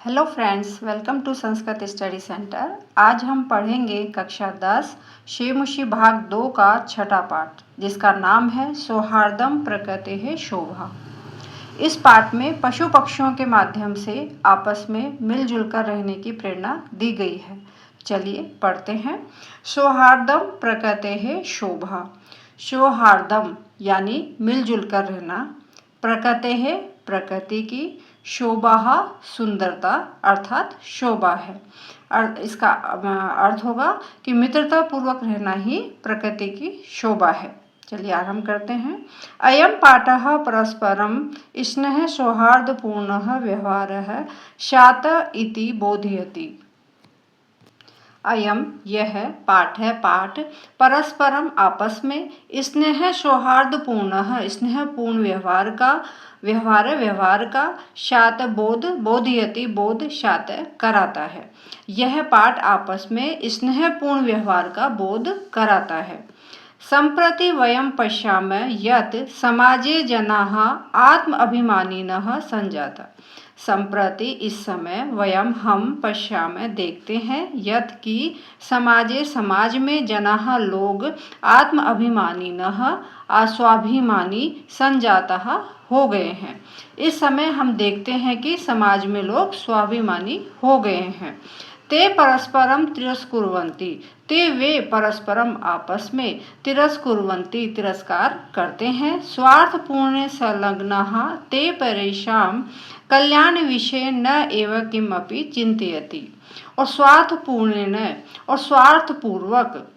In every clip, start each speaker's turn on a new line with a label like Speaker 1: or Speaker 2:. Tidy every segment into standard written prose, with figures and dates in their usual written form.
Speaker 1: Hello friends, welcome to Sanskrit study centre. आज हम पढ़ेंगे कक्षा 10 शेमुषी भाग 2 का छठा पाठ, जिसका नाम है सौहार्दम प्रकृतेः शोभा। इस पाठ में पशु पक्षियों के माध्यम से आपस में मिलजुल कर रहने की प्रेरणा दी गई है। चलिए पढ़ते हैं। सौहार्दम प्रकृतेः शोभा। सौहार्दम यानी मिलजुल कर रहना, प्रकृतेः प्रकृति की, शोभा सुंदरता अर्थात शोभा है। इसका अर्थ होगा कि मित्रता पूर्वक रहना ही प्रकृति की शोभा है। चलिए आरंभ करते हैं। अयं पाठः परस्परं स्नेह सौहार्दपूर्णः व्यवहारः स्यात् इति बोधयति। अयम यह पाठ है, पाठ परस्परम आपस में, स्नेह सौहार्दपूर्ण स्नेहपूर्ण व्यवहार का शात बोधयति बोध शात कराता है। यह पाठ आपस में स्नेहपूर्ण व्यवहार का बोध कराता है। सम्प्रति वयं पश्यामः यत् समाजे जनाः आत्म अभिमानिनः संजाता। सम्प्रति इस समय, वयम हम, पश्यामः देखते हैं, यत् कि समाजे समाज में, जनाः लोग, आत्म अभिमानिनः स्वाभिमानी संजातः हो गए हैं। इस समय हम देखते हैं कि समाज में लोग स्वाभिमानी हो गए हैं। ते परस्परम तिरस्कुर्वन्ति, ते वे परस्परम आपस में, तिरस्कुर्वन्ति तिरस्कार करते हैं। स्वार्थपूर्ण संलग्नाः ते परेषां कल्याण विषय न एव किमपि चिन्तयति। और स्वार्थपूर्ण और स्वार्थपूर्वक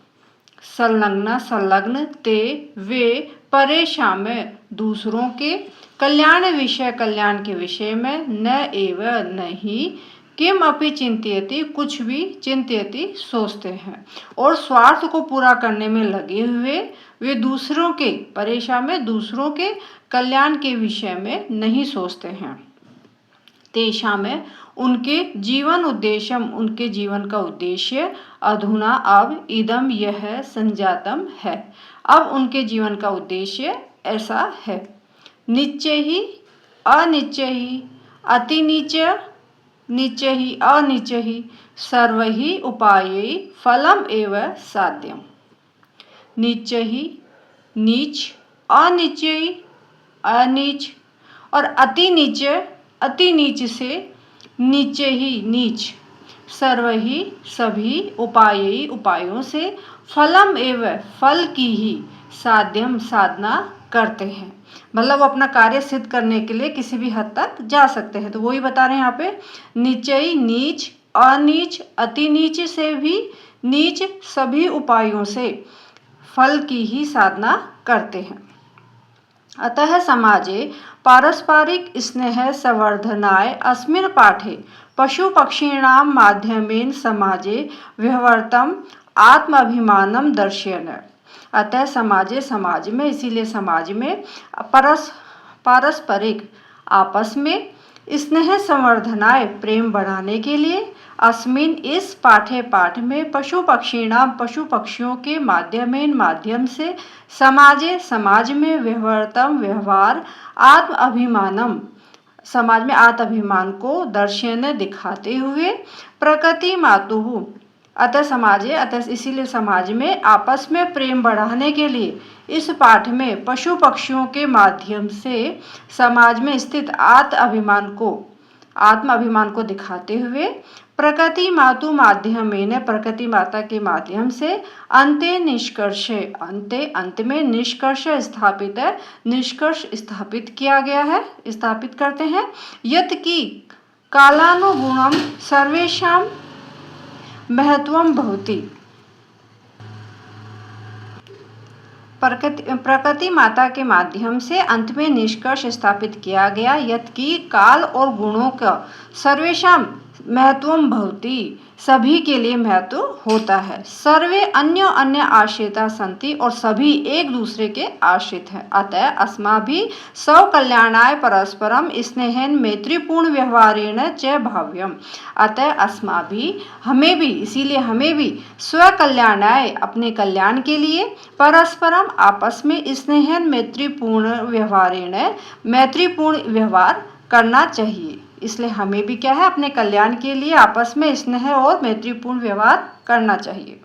Speaker 1: संलग्न ते वे परेशान दूसरों के, कल्याण के विषय में, न एव नहीं, किम अपि चिंतयति कुछ भी, चिंतयति सोचते हैं। और स्वार्थ को पूरा करने में लगे हुए वे दूसरों के, परेशान में दूसरों के कल्याण के विषय में नहीं सोचते हैं। तेषा में उनके जीवन उद्देश्यम उनके जीवन का उद्देश्य, अधुना अब, इदम यह, संजातम है, अब उनके जीवन का उद्देश्य ऐसा है। निश्चय ही अनिश्चय ही, अति नीच निश्चय ही अनिश्चय ही, सर्व ही उपायै फलम एव साध्यम। निश्चय ही नीच, अनिश्चय अनीच, और अति नीच से नीचे ही नीच, सर्व ही सभी, उपाय उपायों से, फलम एवं फल की ही, साध्यम साधना करते हैं। मतलब अपना कार्य सिद्ध करने के लिए किसी भी हद तक जा सकते हैं। तो वही बता रहे हैं यहाँ पे, नीचे नीच, अनीच, अति नीच से भी नीच, सभी उपायों से फल की ही साधना करते हैं। अतः समाजे पारस्परिक स्नेह संवर्धनाय अस्मिन् पाठे पशु पक्षीणां माध्यमेन समाजे व्यवहारतम आत्माभिमानम दर्शयन्। अतः समाजे समाज में, इसीलिए समाज में पारस्परिक आपस में, स्नेह संवर्धनाय प्रेम बढ़ाने के लिए, अस्मिन इस पाठ में, पशु पक्षियों के माध्यम से, समाजे समाज में, व्यवहारतम व्यवहार, आत्म अभिमानम समाज में आत्म अभिमान को, दर्शन दिखाते हुए, प्रकृति मातुः अतः इसीलिए समाज में आपस में प्रेम बढ़ाने के लिए इस पाठ में पशु पक्षियों के माध्यम से समाज में स्थित आत्म अभिमान को दिखाते हुए, प्रकृति मातु माध्यमेन प्रकृति माता के माध्यम से, अंत में निष्कर्ष स्थापित किया गया है, स्थापित करते हैं। यत् की कालानुगुणम सर्वेषां महत्वम भवति। प्रकृति माता के माध्यम से अंत में निष्कर्ष स्थापित किया गया, यत् की काल और गुणों का सर्वेषां महत्वम भवति सभी के लिए महत्व होता है। सर्वे अन्य आश्रिता सन्ति और सभी एक दूसरे के आश्रित हैं। अतः अस्माभिः स्वकल्याणाय परस्परम स्नेहेन मैत्रीपूर्ण व्यवहारेण च भाव्यम। अतः अस्माभिः हमें भी, इसीलिए हमें भी, स्वकल्याणाय अपने कल्याण के लिए, परस्परम आपस में, स्नेहेन मैत्रीपूर्ण व्यवहारेण मैत्रीपूर्ण व्यवहार करना चाहिए। इसलिए हमें भी क्या है, अपने कल्याण के लिए आपस में स्नेह और मैत्रीपूर्ण व्यवहार करना चाहिए।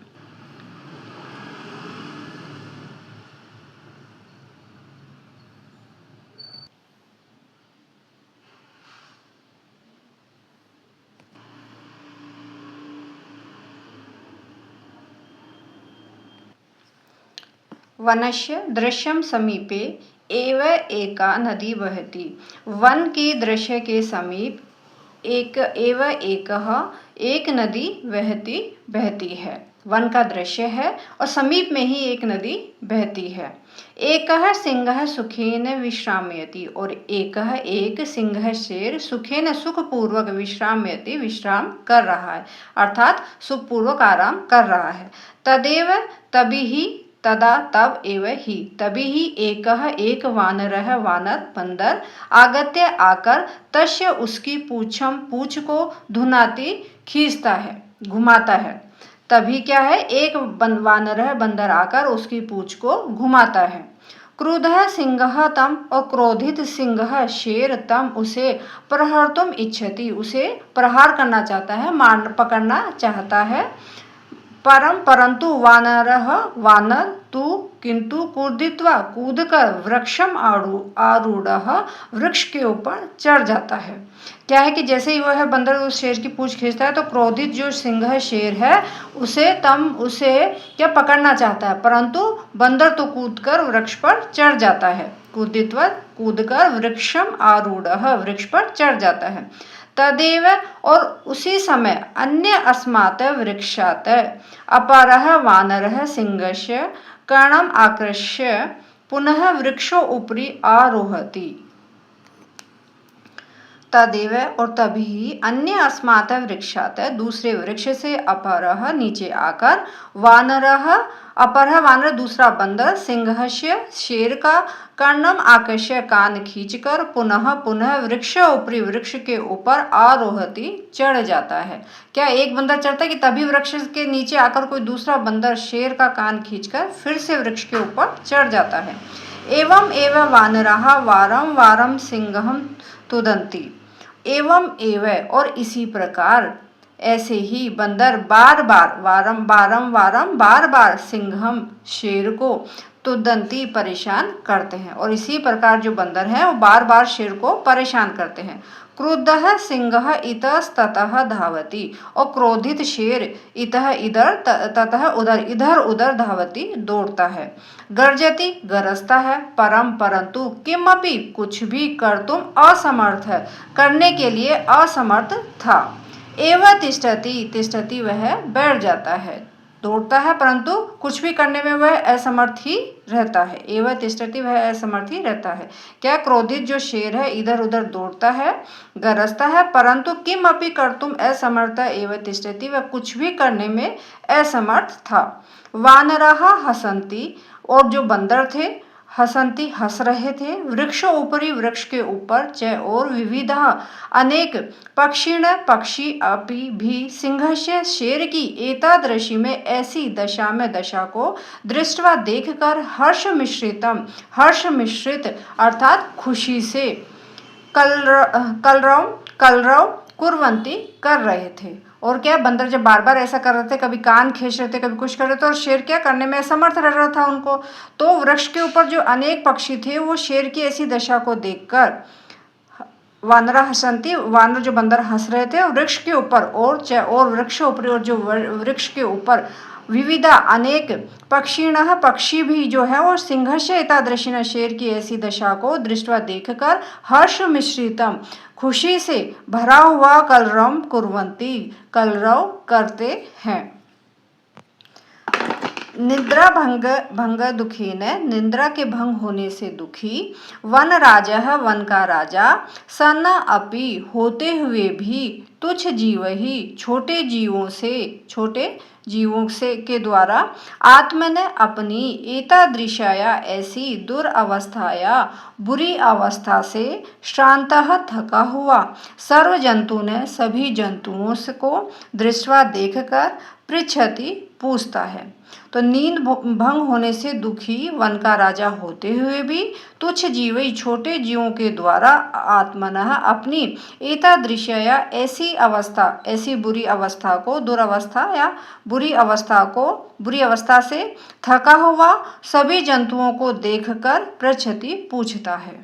Speaker 1: वनस्य दृश्यम समीपे एव एका नदी बहती। वन के दृश्य के समीप एक नदी बहती है। वन का दृश्य है और समीप में ही एक नदी बहती है। एकः सिंहः सुखेन विश्रामयति, और एक सिंह शेर सुखेन सुखपूर्वक विश्रामयति, विश्राम कर रहा है, अर्थात सुखपूर्वक आराम कर रहा है। तदेव तभी ही, तदा तब एव ही, तभी ही एक वानरः वानर बंदर आगत्य आकर तस्य उसकी पूछ को धुनाती खींचता है, घुमाता है। तभी क्या है, एक वानरः बंदर आकर उसकी पूछ को घुमाता है। क्रुद्धः सिंहः तम, और क्रोधित सिंह शेर तम उसे प्रहर्तुम इच्छति, उसे प्रहार करना चाहता है, पकड़ना चाहता है। परंतु वानर तू किंतु कूदित्वा, कूदकर वृक्षम आरूढ़, वृक्ष के ऊपर चढ़ जाता है। क्या है कि जैसे ही वह बंदर उस शेर की पूंछ खींचता है तो क्रोधित जो सिंह शेर है उसे क्या पकड़ना चाहता है, परंतु बंदर तो कूदकर वृक्ष पर चढ़ जाता है। कूदित्वा, कूदकर वृक्षम आरूढ़, वृक्ष पर चढ़ जाता है। तदेव, और उसी समय अन्य अस्मात् वृक्षात् अपरः वानरः सिंहस्य कर्णम आकृष्य पुनः वृक्षो उपरि आरोहति। तदेव, और तभी अन्य अस्मात् वृक्षात्, दूसरे वृक्ष से अपरः नीचे आकर वानरः, अपरः वानर दूसरा बंदर, सिंहस्य शेर का, कर्णम आकृष्य कान खींचकर, पुनः वृक्ष ऊपरी वृक्ष के ऊपर आरोहति चढ़ जाता है। क्या एक बंदर चढ़ता है कि तभी वृक्ष के नीचे आकर कोई दूसरा बंदर शेर का कान खींचकर फिर से वृक्ष के ऊपर चढ़ जाता है। एवं एव वानराः वारं वारं सिंहं तुदन्ति। एवं एव, और इसी प्रकार, ऐसे ही बंदर बार बार सिंहम शेर को तुदंती परेशान करते हैं, और इसी प्रकार जो बंदर हैं वो बार बार शेर को परेशान करते हैं। क्रुद्धः सिंहः इतस्ततः धावति, और क्रोधित शेर इतः इधर ततः उधर, इधर उधर धावति दौड़ता है। गर्जति, गरजता है। परंतु किमपि, कुछ भी, कर्तुम असमर्थ, करने के लिए असमर्थ था। एव तिष्ठति, वह बैठ जाता है, दौड़ता है परंतु कुछ भी करने में वह असमर्थ ही रहता है। एव तिष्ठति, वह असमर्थ ही रहता है। क्या, क्रोधित जो शेर है इधर उधर दौड़ता है, गरजता है, परंतु किमपि कर्तुम असमर्थ एव तिष्ठति, वह कुछ भी करने में असमर्थ था। वानराः हसन्ति, और जो बंदर थे हसंती, हंस रहे थे। वृक्ष ऊपरी, वृक्ष के ऊपर, च, और विविधा, अनेक, पक्षिण, पक्षी, अपि भी, सिंहस्य शेर की, एतादृशी में, ऐसी दशा में, दशा को, दृष्टवा देखकर, हर्ष मिश्रित अर्थात खुशी से, कलरव कुर्वन्ति, कर रहे थे। और क्या, बंदर जब बार बार ऐसा कर रहे थे, कभी कान खींच रहे थे, कभी कुछ कर रहे थे, और शेर क्या करने में असमर्थ रह रहा था उनको, तो वृक्ष के ऊपर जो अनेक पक्षी थे वो शेर की ऐसी दशा को देखकर, वानरा हसंती, वानर जो बंदर हंस रहे थे, वृक्ष के ऊपर, और वृक्ष ऊपर, और जो वृक्ष के ऊपर, विविधा, अनेक, पक्षिणः, पक्षी भी जो है वो, सिंहस्य एतादृशिन, शेर की ऐसी दशा को दृष्टवा देखकर, हर्ष मिश्रितम, खुशी से भरा हुआ, कलरव कुर्वन्ति, कलरव करते हैं। निद्रा भंग दुखीन, निद्रा के भंग होने से दुखी। वन राजा, वन का राजा। सन अपि, होते हुए भी। तुच्छ जीव ही, छोटे जीवों से के द्वारा। आत्मन, अपनी। एतादृशाया, ऐसी, दुरवस्थाया, बुरी अवस्था से। श्रांतः, थका हुआ। सर्व जंतु ने, सभी जंतुओं को। दृष्टवा, देखकर। पृच्छति, पूछता है। तो नींद भंग होने से दुखी वन का राजा होते हुए भी तुच्छ जीवी छोटे जीवों के द्वारा आत्मनः अपनी एतादृशया ऐसी बुरी अवस्था को, दुरावस्था या बुरी अवस्था से थका हुआ सभी जंतुओं को देखकर पृच्छति पूछता है।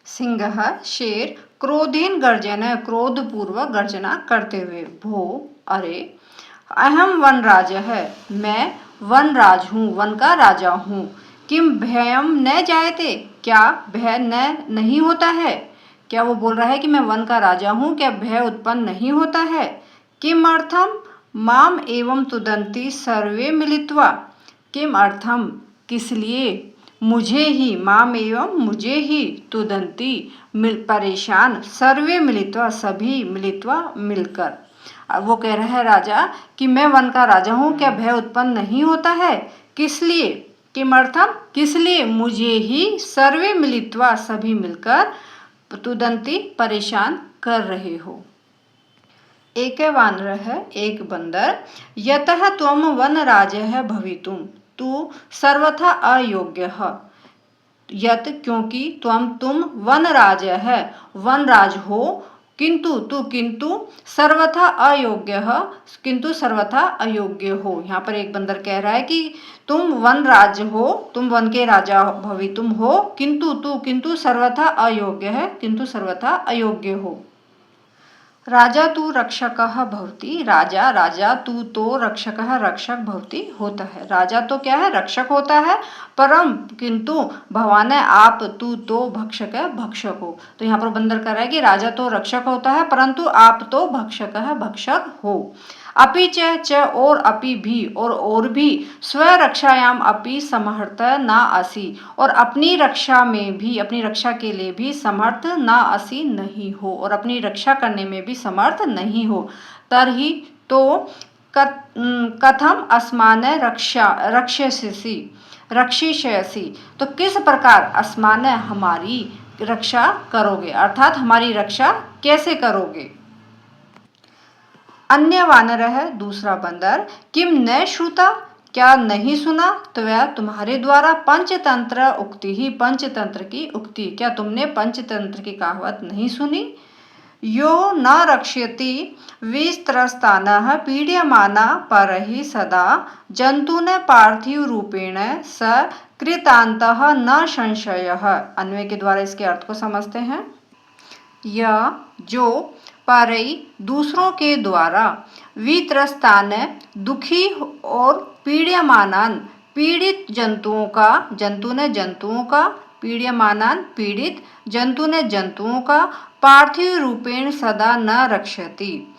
Speaker 1: सिंह शेर क्रोधेन गर्जन, क्रोधपूर्वक गर्जना करते हुए। भो अरे, अहम वनराज है, मैं वनराज हूँ, वन का राजा हूँ। किम भयम न जायते, क्या भय नहीं होता है। क्या वो बोल रहा है कि मैं वन का राजा हूँ, क्या भय उत्पन्न नहीं होता है। किम अर्थम माम एवं तुदंती सर्वे मिलित्वा, किम अर्थम किस लिए, मुझे ही, माम एवं मुझे ही, तुदंती परेशान, सर्वे मिलित्वा सभी, मिलित्वा मिलकर। अब वो कह रहा है राजा कि मैं वन का राजा हूँ, क्या भय उत्पन्न नहीं होता है। किस लिए, किमर्थम किस लिए, मुझे ही, सर्वे मिलित्वा सभी मिलकर, तुदंती परेशान कर रहे हो। एक वानर है, एक बंदर। यतः त्वम वनराजः भवितुम, तू सर्वथा अयोग्य है। यत क्योंकि तुम वनराज है, वनराज हो, किंतु सर्वथा अयोग्य है, किंतु सर्वथा अयोग्य हो। यहाँ पर एक बंदर कह रहा है कि तुम वनराज हो, तुम वन के राजा भवितुम हो, किंतु सर्वथा अयोग्य है, किंतु सर्वथा अयोग्य हो। राजा तू रक्षकः भवति, राजा तू तो रक्षकः रक्षक भवति होता है। राजा तो क्या है, रक्षक होता है, परम किंतु भवान है आप, तू तो भक्षक है, भक्षक हो। तो यहाँ पर बंदर कह रहा है कि राजा तो रक्षक होता है, परंतु आप तो भक्षक है, भक्षक हो। अपि च और अपि भी और भी, स्वरक्षायाम अपि समर्थ ना असि, और अपनी रक्षा में भी, अपनी रक्षा के लिए भी समर्थ ना असि नहीं हो, और अपनी रक्षा करने में भी समर्थ नहीं हो। तरहि तो कथम अस्मान रक्षिष्यसि, तो किस प्रकार अस्मान हमारी रक्षा करोगे, अर्थात हमारी रक्षा कैसे करोगे। अन्य वानर है, दूसरा बंदर। किम न श्रुता, क्या नहीं सुना, त्वया तुम्हारे द्वारा पंचतंत्र उक्ति ही, पंचतंत्र की उक्ति, क्या तुमने पंचतंत्र की कहावत नहीं सुनी। यो न रक्ष्यति विस्त्रस्तानः पीड्यमाना परहि सदा, जंतून पार्थिव रूपेण स कृतांतः न संशयः। अन्वय के द्वारा इसके अर्थ को समझते हैं। यह जो परई दूसरों के द्वारा, वित्रस्तान दुखी और पीड्यमानान पीड़ित जंतुओं का, जंतु ने जंतुओं का, पीड्यमानान पीड़ित, जंतु ने जंतुओं का, पार्थिव रूपेण सदा न रक्षति,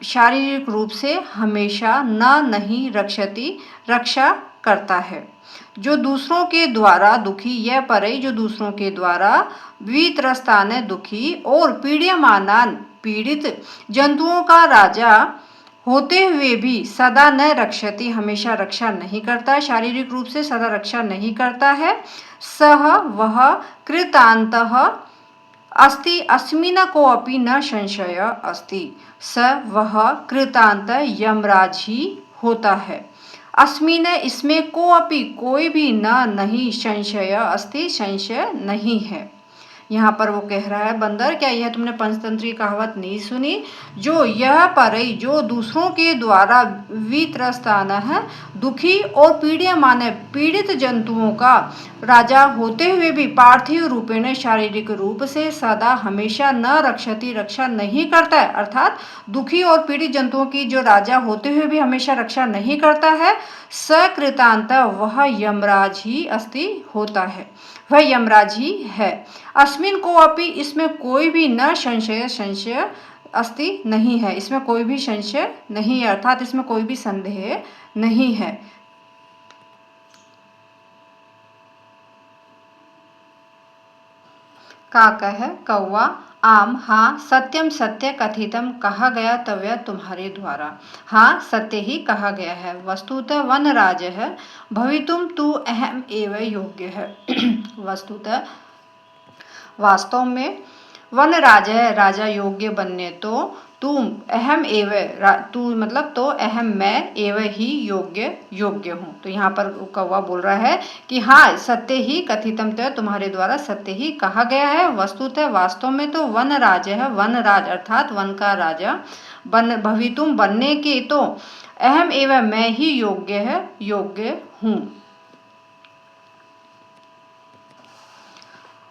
Speaker 1: शारीरिक रूप से हमेशा न नहीं रक्षति, रक्षा करता है। जो दूसरों के द्वारा दुखी, यह परई जो दूसरों के द्वारा, वित्रस्तान दुखी और पीड्यमानान पीड़ित जंतुओं का राजा होते हुए भी सदा न रक्षति, हमेशा रक्षा नहीं करता, शारीरिक रूप से सदा रक्षा नहीं करता है। सह वह कृतांतः अस्ति, अस्मिन् कोऽपि न संशय अस्ति, स वह कृतांत यमराज ही होता है। अस्मिन् इसमें कोऽपि कोई भी न नहीं, संशय अस्ति संशय नहीं है। यहाँ पर वो कह रहा है बंदर, क्या यह तुमने पंचतंत्र की कहावत नहीं सुनी। जो यह परई जो दूसरों के द्वारा, वित्रस्तान है दुखी और पीड्यमान पीड़ित जंतुओं का राजा होते हुए भी, पार्थिव रूपेण शारीरिक रूप से, सदा हमेशा न रक्षति रक्षा नहीं करता है, अर्थात दुखी और पीड़ित जंतुओं की जो राजा होते हुए भी हमेशा रक्षा नहीं करता है। सकृतांत वह यमराज ही अस्ति होता है, वह यमराज ही है। अस्मिन् कोऽपि इसमें कोई भी न संशय, संशय अस्ति नहीं है, इसमें कोई भी संशय नहीं है, अर्थात इसमें कोई भी संदेह नहीं है। काकः कौवा। आम हाँ। सत्यम सत्य। कथितम कहा गया। तव्य तुम्हारे द्वारा। हाँ सत्य ही कहा गया है। वस्तुतः वनराजः भवितुम तु अहम एव योग्य है। वस्तुतः वास्तव में वनराज है राजा योग्य बनने तो तुम अहम एव तू मतलब तो अहम मैं एव ही योग्य हूँ। तो यहाँ पर कौवा बोल रहा है कि हाँ सत्य ही कथितम तो तुम्हारे द्वारा सत्य ही कहा गया है। वस्तुतः वास्तव में तो वनराज है वनराज अर्थात वन का राजा भवितुम बनने के तो अहम एव मैं ही योग्य हूँ।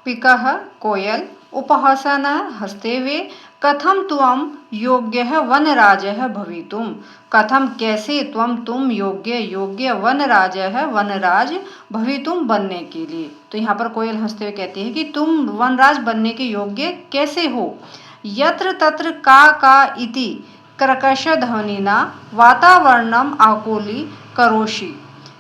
Speaker 1: पिकः कोयल। उपहासनः हंसते हुए। कथम त्वं योग्यः वनराजः भवितुम। कथम कैसे तुम योग्य वनराजः वनराज भवितुम बनने के लिए। तो यहाँ पर कोयल हंसते हुए कहती है कि तुम वनराज बनने के योग्य कैसे हो। यत्र तत्र का इति कर्कशध्वनिना वातावरणम आकुली करोषि।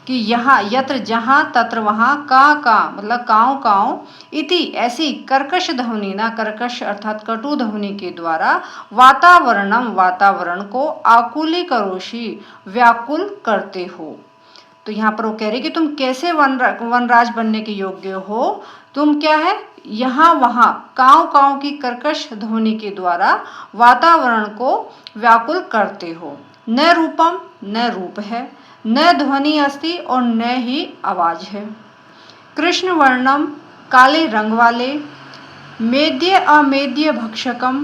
Speaker 1: कि यहाँ यत्र जहाँ तत्र वहाँ का मतलब काँव इति ऐसी कर्कश ध्वनि ना कर्कश अर्थात कटु ध्वनि के द्वारा वातावरण को आकुली करोषि व्याकुल करते हो। तो यहाँ पर वो कह रही कि तुम कैसे वनराज बनने के योग्य हो। तुम क्या है यहाँ वहाँ काँव की कर्कश ध्वनि के द्वारा वातावरण को व्याकुल करते हो। न रूपम न रूप है न ध्वनि अस्ति और न ही आवाज है। कृष्ण वर्णम काले रंग वाले। मेद्य अमेद्य भक्षकम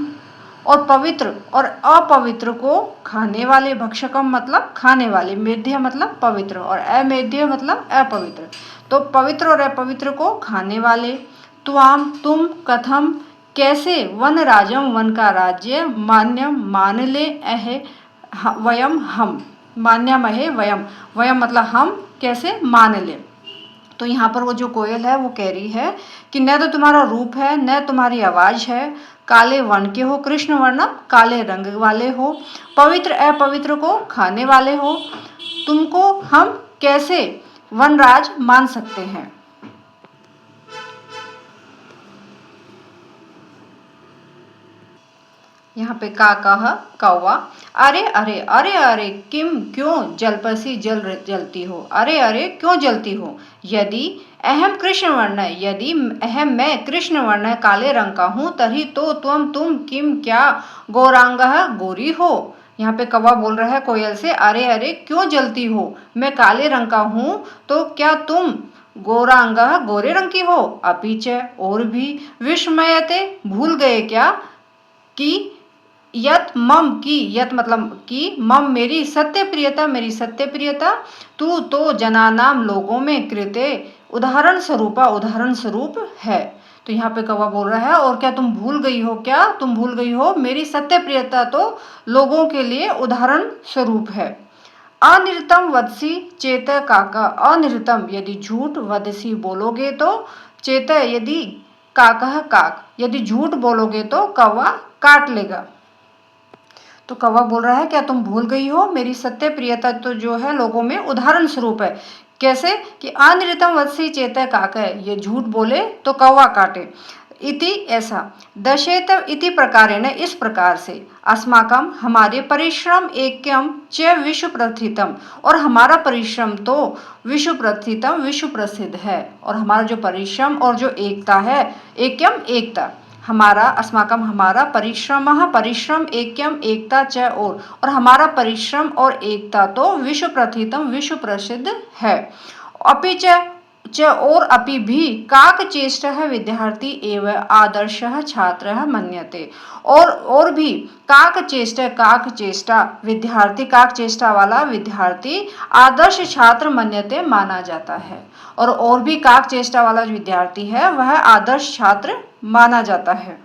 Speaker 1: और पवित्र और अपवित्र को खाने वाले। भक्षकम मतलब खाने वाले। मेद्य मतलब पवित्र और अमेद्य मतलब अपवित्र। तो पवित्र और अपवित्र को खाने वाले। तुम कथम कैसे वन राजम वन का राज्य मान्यम मान ले अहे वयम हम मान्यमहे वयम मतलब हम कैसे मान ले। तो यहाँ पर वो जो कोयल है वो कह रही है कि न तो तुम्हारा रूप है न तुम्हारी आवाज है। काले वर्ण के हो। कृष्ण वर्णम काले रंग वाले हो। पवित्र अपवित्र को खाने वाले हो। तुमको हम कैसे वनराज मान सकते हैं। यहाँ पे का कहा कौवा। अरे अरे अरे अरे किम क्यों जलपसी जलती हो। अरे अरे क्यों जलती हो। यदि अहम कृष्ण वर्ण यदि अहम मैं कृष्ण वर्ण काले रंग का हूँ तरी तो तुम किम क्या गौरांग गोरी हो। यहाँ पे कौवा बोल रहा है कोयल से अरे अरे क्यों जलती हो। मैं काले रंग का हूँ तो क्या तुम गौरांग गोरे रंग की हो। अपीच और भी विस्मयते भूल गए क्या कि यत मम की यत मतलब कि मम मेरी सत्य प्रियता तू तो जनानाम लोगों में कृते उदाहरण स्वरूप है। तो यहाँ पे कौवा बोल रहा है और क्या तुम भूल गई हो मेरी सत्य प्रियता तो लोगों के लिए उदाहरण स्वरूप है। अनिरतम वदसी चेत काका। अनिरतम यदि झूठ वदसी बोलोगे तो चेत यदि काका काक यदि झूठ बोलोगे तो कौवा काट लेगा। तो कौवा बोल रहा है क्या तुम भूल गई हो मेरी सत्य प्रियता तो जो है लोगों में उदाहरण स्वरूप है। कैसे कि अनिरतम वत्सी चेत काका ये झूठ बोले तो कौवा काटे। इति ऐसा दशेत इति प्रकारेण इस प्रकार से अस्माकम हमारे परिश्रम ऐक्यम च विश्व प्रथितम और हमारा परिश्रम तो विश्व प्रथितम विश्व प्रसिद्ध है। और हमारा जो परिश्रम और जो एकता है ऐक्यम एकता हमारा अस्माकम हमारा परिश्रम ऐक्यम एकता च और हमारा परिश्रम और एकता तो विश्व प्रथितम विश्व प्रसिद्ध है। अपि च और अपि भी काक चेष्ट विद्यार्थी एवं आदर्श छात्र मन्यते और भी काक चेष्टा विद्यार्थी काक चेष्टा वाला विद्यार्थी आदर्श छात्र मन्यते माना जाता है। और भी काक चेष्टा वाला विद्यार्थी है वह आदर्श छात्र माना जाता है।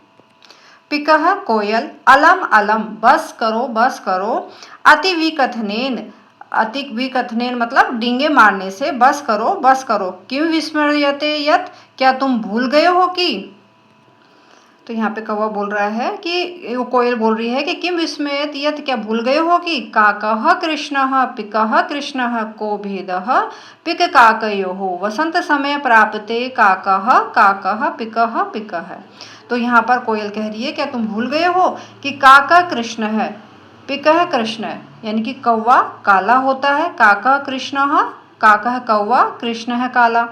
Speaker 1: पिकः कोयल। अलम अलम बस करो। अति विकथनेन मतलब डींगे मारने से बस करो। किम विस्मर्यते यत क्या तुम भूल गए हो कि। तो यहाँ पे कौवा बोल रहा है कि वो कोयल बोल रही है कि किम विस्मयत यत्, क्या भूल गए हो कि काकः कृष्णः पिकः कृष्णः को भेदः पिक काकयोः वसंत समय प्राप्ते काकः काकः पिकः पिकः। तो यहाँ पर कोयल कह रही है क्या तुम भूल गए हो कि काका कृष्ण है, पिकः कृष्ण है, यानी कि कौवा काला होता है। काका कृष्णः, काका है कौवा, कृष्ण है काला,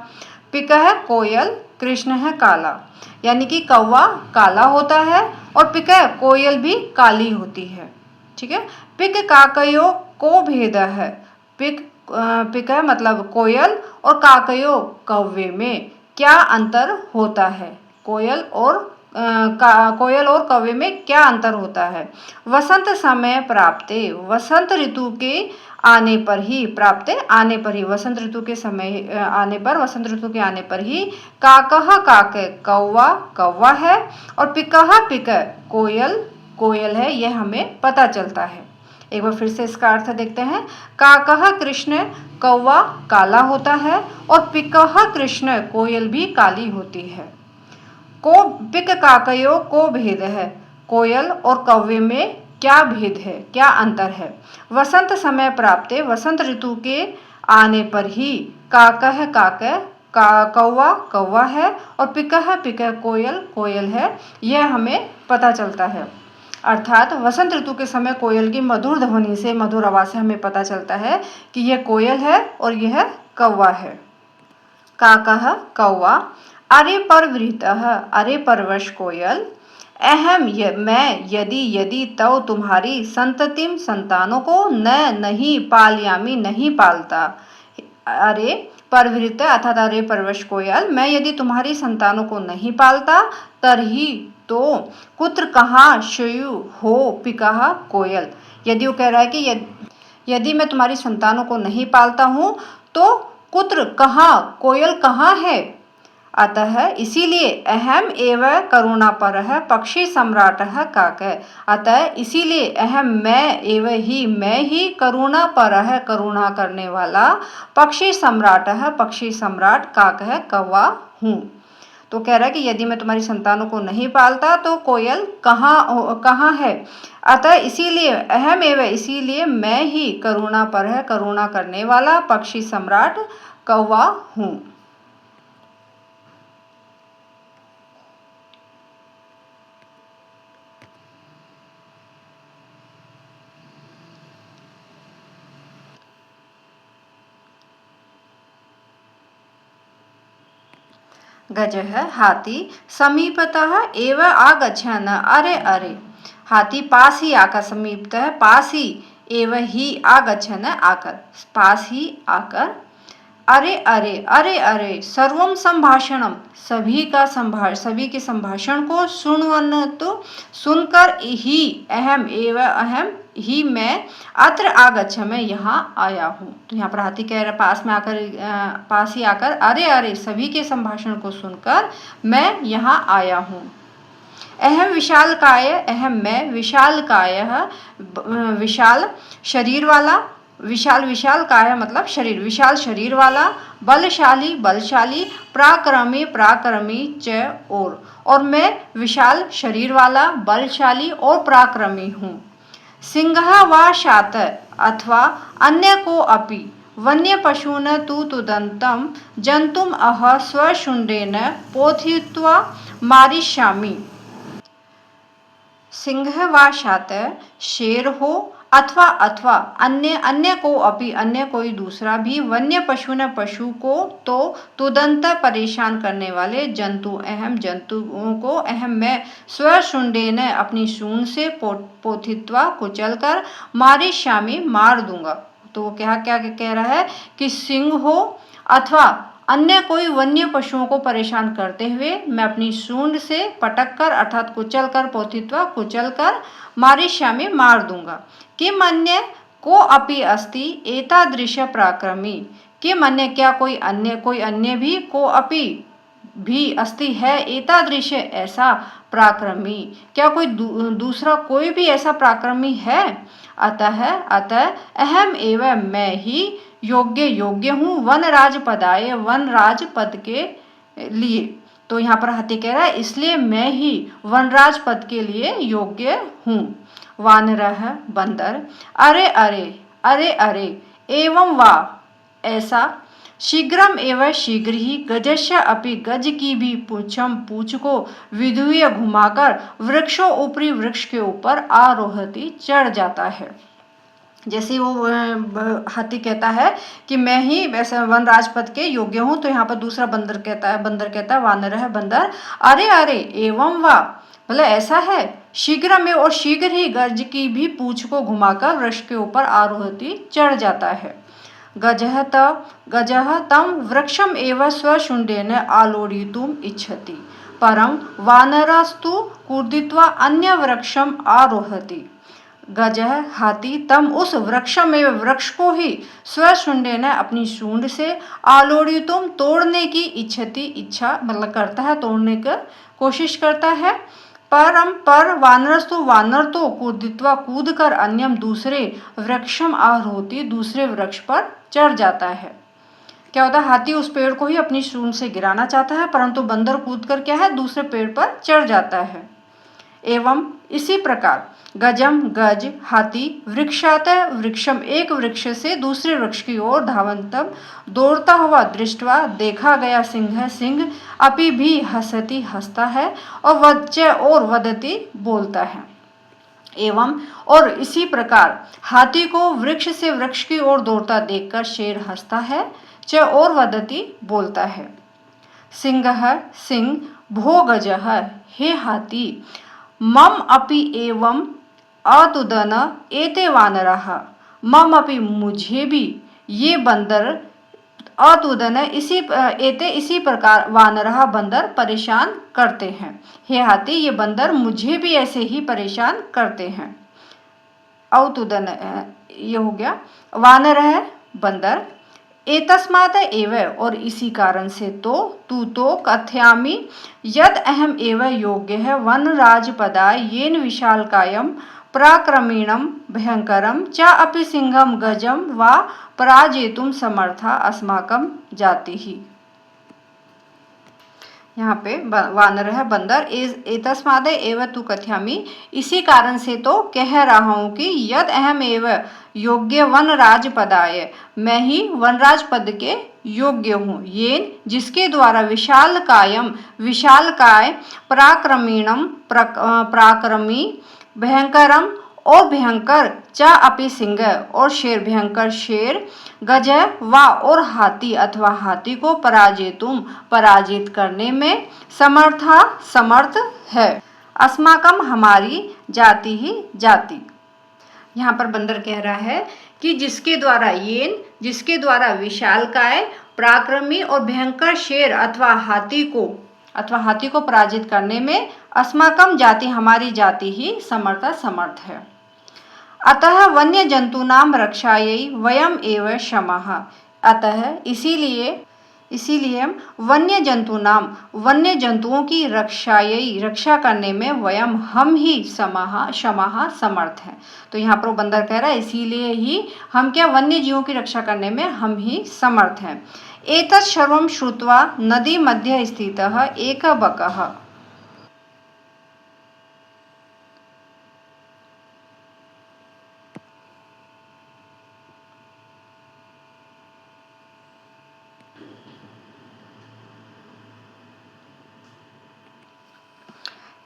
Speaker 1: पिकः कोयल, कृष्ण है काला, यानी कि कौवा काला होता है और पिकः कोयल भी काली होती है। ठीक है। पिक काकयो को भेद है, पिकः मतलब कोयल और काकयो कौवे में क्या अंतर होता है, कोयल और कौवे में क्या अंतर होता है। वसंत समय प्राप्ते, वसंत ऋतु के आने पर ही, प्राप्ते आने पर ही, वसंत ऋतु के समय आने पर, वसंत ऋतु के आने पर ही काकः काके कौवा कौवा है और पिकः पिकः कोयल कोयल है, यह हमें पता चलता है। एक बार फिर से इसका अर्थ देखते हैं। काकः कृष्ण, कौवा काला होता है और पिकः कृष्ण, कोयल भी काली होती है। को पिक काकयो को भेद है, कोयल और कौवे में क्या भेद है, क्या अंतर है। वसंत समय प्राप्ते, वसंत ऋतु के आने पर ही काकः काकः कौवा कौवा है और पिकः पिकः कोयल कोयल है, यह हमें पता चलता है। अर्थात वसंत ऋतु के समय कोयल की मधुर ध्वनि से, मधुर आवाज से हमें पता चलता है कि यह कोयल है और यह कौवा है। काकः कौवा, अरे परवृतः, अरे परवश कोयल, अहम मैं यदि यदि तो तुम्हारी संततिम संतानों को नहीं पालयामी नहीं पालता। अरे परवृत अर्थात अरे परवश कोयल, मैं यदि तुम्हारी संतानों को नहीं पालता तरही तो कुत्र कहाँ शयु हो पिकः कोयल। यदि वो कह रहा है कि यदि मैं तुम्हारी संतानों को नहीं पालता हूँ तो कुत्र कहाँ, कोयल कहाँ है। अतः इसीलिए अहम एव करुणापरः पक्षी सम्राटः काकः, अतः इसीलिए अहम मैं ही करुणापरः करुणा करने वाला, पक्षी सम्राटः पक्षी सम्राट, काकः कौवा हूँ। तो कह रहा है कि यदि मैं तुम्हारी संतानों को नहीं पालता तो कोयल कहाँ है। अतः इसीलिए अहम एव, इसीलिए मैं ही करुणापरः करुणा करने वाला, पक्षी सम्राट कौवा हूँ। गजः हाथी समीपतः एव आगच्छन्, अरे अरे, हाथी पास ही आकर, समीपतः पास ही, एव ही आगच्छन् आकर, पास ही आकर, अरे अरे अरे अरे सर्वम संभाषणम, सभी के संभाषण को सुनवन, तो सुनकर ही, अहम एव अहम ही मैं, अत्र आगच्छ मैं यहाँ आया हूँ। तो यहाँ पर हाथी कह रहा पास ही आकर अरे अरे सभी के संभाषण को सुनकर मैं यहाँ आया हूँ। अहम विशाल काय, अहम मैं विशाल काय, विशाल शरीर वाला, विशाल काय मतलब शरीर, विशाल शरीर वाला, बलशाली बलशाली, पराक्रमी पराक्रमी च और मैं विशाल शरीर वाला, बलशाली और पराक्रमी हूँ। सिंह वा शात अथवा अन्य को अपि वन्य पशून तु तुदंतम जंतुम अह स्वशुंडेन पोथित्वा मारिष्यामि। सिंह वा शात शेर हो अथवा अन्य को अपि अन्य कोई दूसरा भी, वन्य पशु न पशु को, तो तुदंत परेशान करने वाले जंतु, अहम जंतुओं को अहम मैं स्वशुंडेन अपनी सूंड से पोथित्वा कुचल कर मारिष्यामि मार दूंगा। तो वो क्या क्या कह रहा है कि सिंह हो अथवा अन्य कोई वन्य पशुओं को परेशान करते हुए मैं अपनी सूंड से पटक कर अर्थात कुचल कर, पोथित्वा कुचल कर, मारिष्यामि मार दूंगा। किम अन्य को अपि अस्ति एतादृश पराक्रमी, किम अन्य क्या कोई अन्य भी, को अपि भी अस्ति है, एतादृश ऐसा पराक्रमी, क्या कोई दूसरा कोई भी ऐसा पराक्रमी है। अतः अहम एवं मैं ही योग्य हूँ वन राज पदाय, वन राज पद के लिए, तो यहाँ पर हाथी कह रहा है इसलिए मैं ही वनराज पद के लिए योग्य हूँ। वानरः बंदर, अरे अरे अरे अरे, एवं वा ऐसा, शीघ्रम एवं शीघ्र ही, गजस्य अपि गज की भी पूंछ को विधुय घुमाकर वृक्षों ऊपरी वृक्ष के ऊपर आरोहती चढ़ जाता है। जैसे वो हाथी कहता है कि मैं ही वैसे वन राजपद के योग्य हूँ, तो यहाँ पर दूसरा बंदर कहता है वानरः बंदर, अरे अरे एवं वा, मतलब ऐसा है, शीघ्र में और शीघ्र ही गज की भी पूंछ को घुमाकर वृक्ष के ऊपर आरोहती चढ़ जाता है। गजः तम वृक्षम एव स्वशुंडेन आलोड़ितुम इच्छति, परम वानरस्तु कूर्दित्वा अन्य वृक्षम आरोहति। गजः हाथी तम उस वृक्षम एवं वृक्ष को ही स्वशुंडेन अपनी सूंड से आलोड़ितुम तोड़ने की इच्छा मतलब करता है, तोड़ने की कोशिश करता है। परम पर वानरस्तु वानर तो कूदित्वा कूद कर अन्यम दूसरे वृक्षम आरोहति दूसरे वृक्ष पर चढ़ जाता है। क्या होता है, हाथी उस पेड़ को ही अपनी सूंड से गिराना चाहता है, परंतु बंदर कूदकर क्या है दूसरे पेड़ पर चढ़ जाता है। एवं इसी प्रकार गजम गज हाथी वृक्षात वृक्षम एक वृक्ष से दूसरे वृक्ष की ओर धावंतम दौड़ता हुआ दृष्टवा देखा गया सिंह अपि भी हंसती हंसता है और वच्च और वदती बोलता है। एवं और इसी प्रकार हाथी को वृक्ष से वृक्ष की ओर दौड़ता देखकर शेर हंसता है, च और वदती बोलता है। सिंह भो गजः, हे हाथी, मम अपि एवं अतुदन एते वानरः, मम अपि मुझे भी ये बंदर अतुदन इसी प्रकार वानरः बंदर परेशान करते हैं। हे हाथी, ये बंदर मुझे भी ऐसे ही परेशान करते हैं। अतुदन ये हो गया, वानरः बंदर, एतस्मात् एव और इसी कारण से तू तो कथयामि यद अहम एव योग्य है वनराजपदाय येन विशालकायम पराक्रमीणम भयंकरम च अपि सिंहम गजम वा पराजेतुम समर्था अस्माकं जातिहि। यहाँ पे वानर है बंदर, एतस्माद एव तु कथयामि, इसी कारण से तो कह रहा हूँ कि यद अहम एव योग्य वनराज पदाय, मैं ही वनराज पद के योग्य हूँ। ये जिसके द्वारा विशालकाय पराक्रमीणम पराक्रमी भयंकरम और भयंकर चा अपि सिंह और शेर भयंकर शेर गज वा और हाथी अथवा हाथी को पराजित करने में समर्थ है। अस्माकम हमारी जाति ही जाति। यहाँ पर बंदर कह रहा है कि जिसके द्वारा विशालकाय पराक्रमी और भयंकर शेर अथवा हाथी को पराजित करने में अस्माकम जाति हमारी जाति ही समर्थ है। अतः वन्य जंतूनाम रक्षायै वयम एव क्षमः, अतः इसीलिए वन्य जंतुओं की रक्षा करने में हम ही क्षमः समर्थ हैं। तो यहाँ पर बंदर कह रहा है इसीलिए ही हम क्या वन्य जीवों की रक्षा करने में हम ही समर्थ हैं। एतत् सर्वं श्रुत्वा नदी मध्ये स्थितः एकः बकः,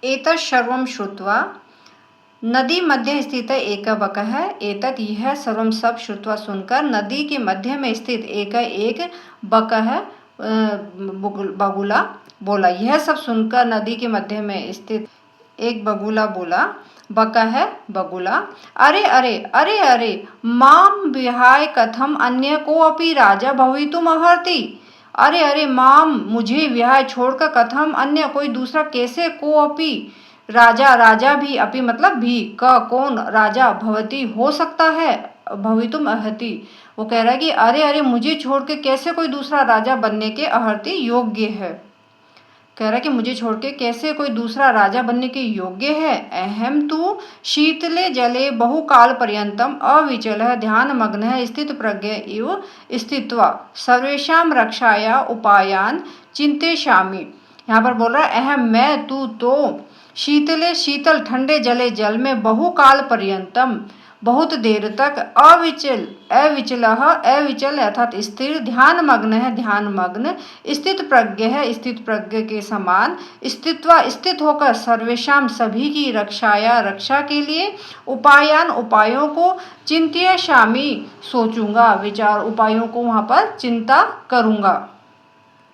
Speaker 1: एतत् सर्वं श्रुत्वा नदी मध्य स्थित एक बकः, एतत् यह सर्वं सब श्रुत्वा सुनकर नदी के मध्य में स्थित एक बकः बगुला बोला। यह सब सुनकर नदी के मध्य में स्थित एक बगुला बोला, बकः बगुला, अरे अरे अरे अरे, माम विहाय कथम अन्य को अपि राजा भवितुम अर्हति। अरे अरे माम, मुझे विहाय छोड़कर कथम अन्य कोई दूसरा कैसे को अपि राजा भी, अपि मतलब भी, कौन राजा भवती हो सकता है, भवितुम अर्हति। वो कह रहा है कि अरे अरे मुझे छोड़ के कैसे कोई दूसरा राजा बनने के अर्हति योग्य है। कह रहा है कि मुझे छोड़ के कैसे कोई दूसरा राजा बनने के योग्य है। अहम तु शीतले जले बहुकाल पर्यंतम अविचलः ध्यानमग्नः स्थित प्रज्ञ इव स्थित्वा सर्वेषां रक्षाया उपायान चिंतेष्यामि। यहाँ पर बोल रहा है अहम मैं तू तो शीतले शीतल ठंडे जले जल में बहुकाल पर्यंतम बहुत देर तक अविचल अर्थात स्थिर ध्यान मग्न है ध्यान मग्न स्थित प्रज्ञ है स्थित प्रज्ञ के समान स्थित होकर सर्वेशाम सभी की रक्षाया रक्षा के लिए उपायान उपायों को चिंत्याशामी सोचूंगा विचार उपायों को वहाँ पर चिंता करूँगा।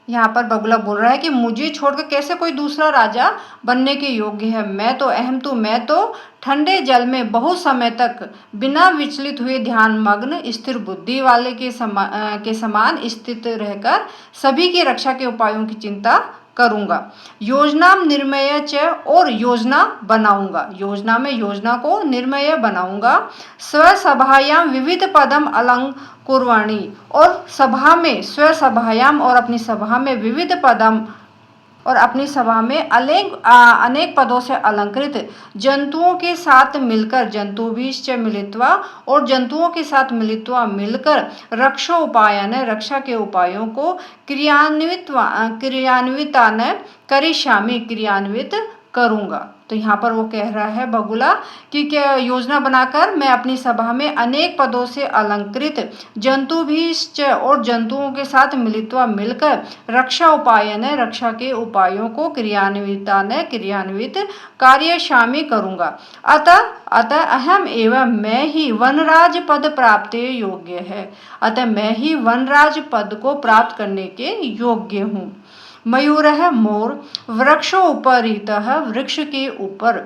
Speaker 1: यहाँ पर बगुला बोल रहा है कि मुझे छोड़कर कैसे कोई दूसरा राजा बनने के योग्य है। मैं तो अहम तू मैं तो ठंडे जल में बहुत समय तक बिना विचलित हुए ध्यान मग्न स्थिर बुद्धि वाले के समान स्थित रहकर सभी की रक्षा के उपायों की चिंता करूंगा। योजना निर्मय च और योजना बनाऊंगा योजना में योजना को निर्मय बनाऊंगा। स्वसभायाम विविध पदम अलंग कुर्वाणी और सभा में स्वसभायाम और अपनी सभा में विविध पदम और अपनी सभा में अनेक पदों से अलंकृत जंतुओं के साथ मिलकर जंतुभिश्च मिलित्वा और जंतुओं के साथ मिलित्वा मिलकर रक्षो उपायन रक्षा के उपायों को क्रियान्वितान करिष्यामि क्रियान्वित करूंगा। तो यहाँ पर वो कह रहा है बगुला कि क्या योजना बनाकर मैं अपनी सभा में अनेक पदों से अलंकृत जंतुभिश्च और जंतुओं के साथ मिलित्वा मिलकर रक्षा उपायन रक्षा के उपायों को क्रियान्वित कार्यशामी करूंगा। अतः अहम एवं मैं ही वनराज पद प्राप्त योग्य है अतः मैं ही वनराज पद को प्राप्त करने के योग्य हूँ। मयूर है मोर वृक्षोपरितः वृक्ष के ऊपर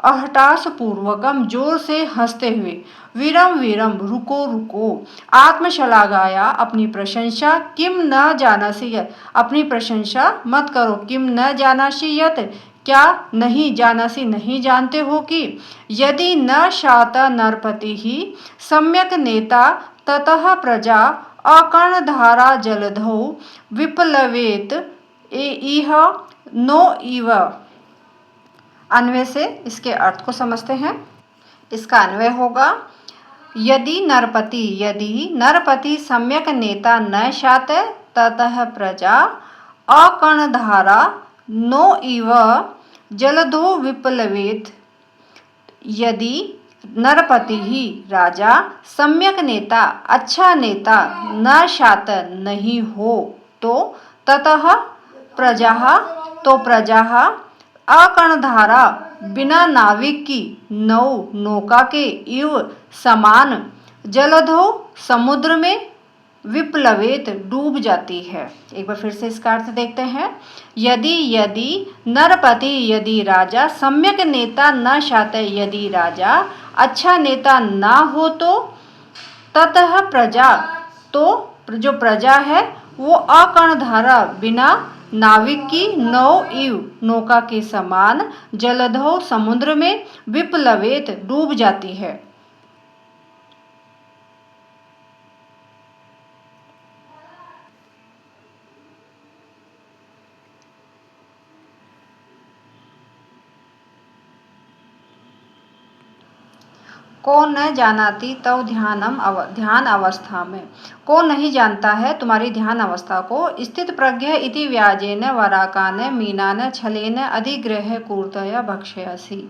Speaker 1: अहटास पूर्वकम जोर से हंसते हुए वीरम वीरम रुको रुको आत्मशलाघाया अपनी प्रशंसा किम न जानासी अपनी प्रशंसा मत करो किम न जानासी यत क्या नहीं जानासी नहीं जानते हो कि यदि न शाता नरपति ही सम्यक नेता ततः प्रजा अकर्णधारा जलधौ विप्लवेत इह नो इव। अन्वय से इसके अर्थ को समझते हैं। इसका अन्वय होगा यदि नरपति सम्यक नेता न शात ततः प्रजा अकर्णधारा नो इव जलधो विप्लवेत। यदि नरपति ही राजा सम्यक नेता अच्छा नेता न शात नहीं हो तो ततः प्रजा अकर्णधारा बिना नाविक की नौका के इव समान जलधो समुद्र में विप्लवेत डूब जाती है। एक बार फिर से इसका अर्थ देखते हैं। यदि नरपति यदि राजा सम्यक नेता न शाते यदि राजा अच्छा नेता ना हो तो ततः प्रजा तो जो प्रजा है वो अकर्णधारा बिना नाविक की नौका के समान जलधौ समुद्र में विप्लवेत डूब जाती है। को न जानाती तव ध्यान अवस्था में को नहीं जानता है तुम्हारी ध्यान अवस्था को। स्थित प्रज्ञ इति व्याजेन वराकान मीनान छलेन अधिग्रह कूर्तया भक्ष्यसि।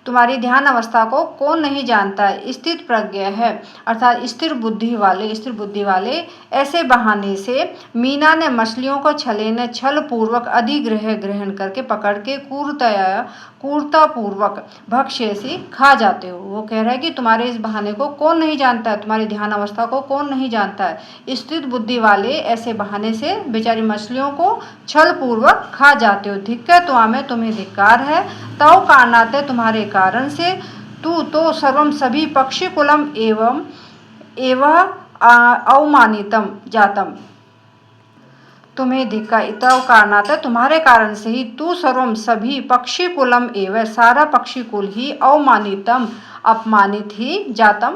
Speaker 1: तुम्हारी ध्यान अवस्था को कौन नहीं जानता है। स्थित प्रज्ञ है अर्थात स्थिर बुद्धि वाले ऐसे बहाने से मीना ने मछलियों को छल पूर्वक अधिग्रह ग्रहण करके पकड़ के क्रूरता पूर्वक भक्ष्य से खा जाते हो। वो कह रहा है कि तुम्हारे इस बहाने को कौन नहीं जानता है, तुम्हारी ध्यान अवस्था को कौन नहीं जानता है। स्थित बुद्धि वाले ऐसे बहाने से बेचारी मछलियों को छल पूर्वक खा जाते हो। धिक्कार तुम्हें धिक्कार है। तव कारणाते तुम्हारे कारण से तू तो सर्वम सभी पक्षी कुलम एवं अवमानितम जातम। तुम्हें धिक्कार तव कारणात तुम्हारे कारण से ही तू सर्वम सभी पक्षी कुलम एवं सारा पक्षी कुल ही अवमानितम अपमानित ही जातम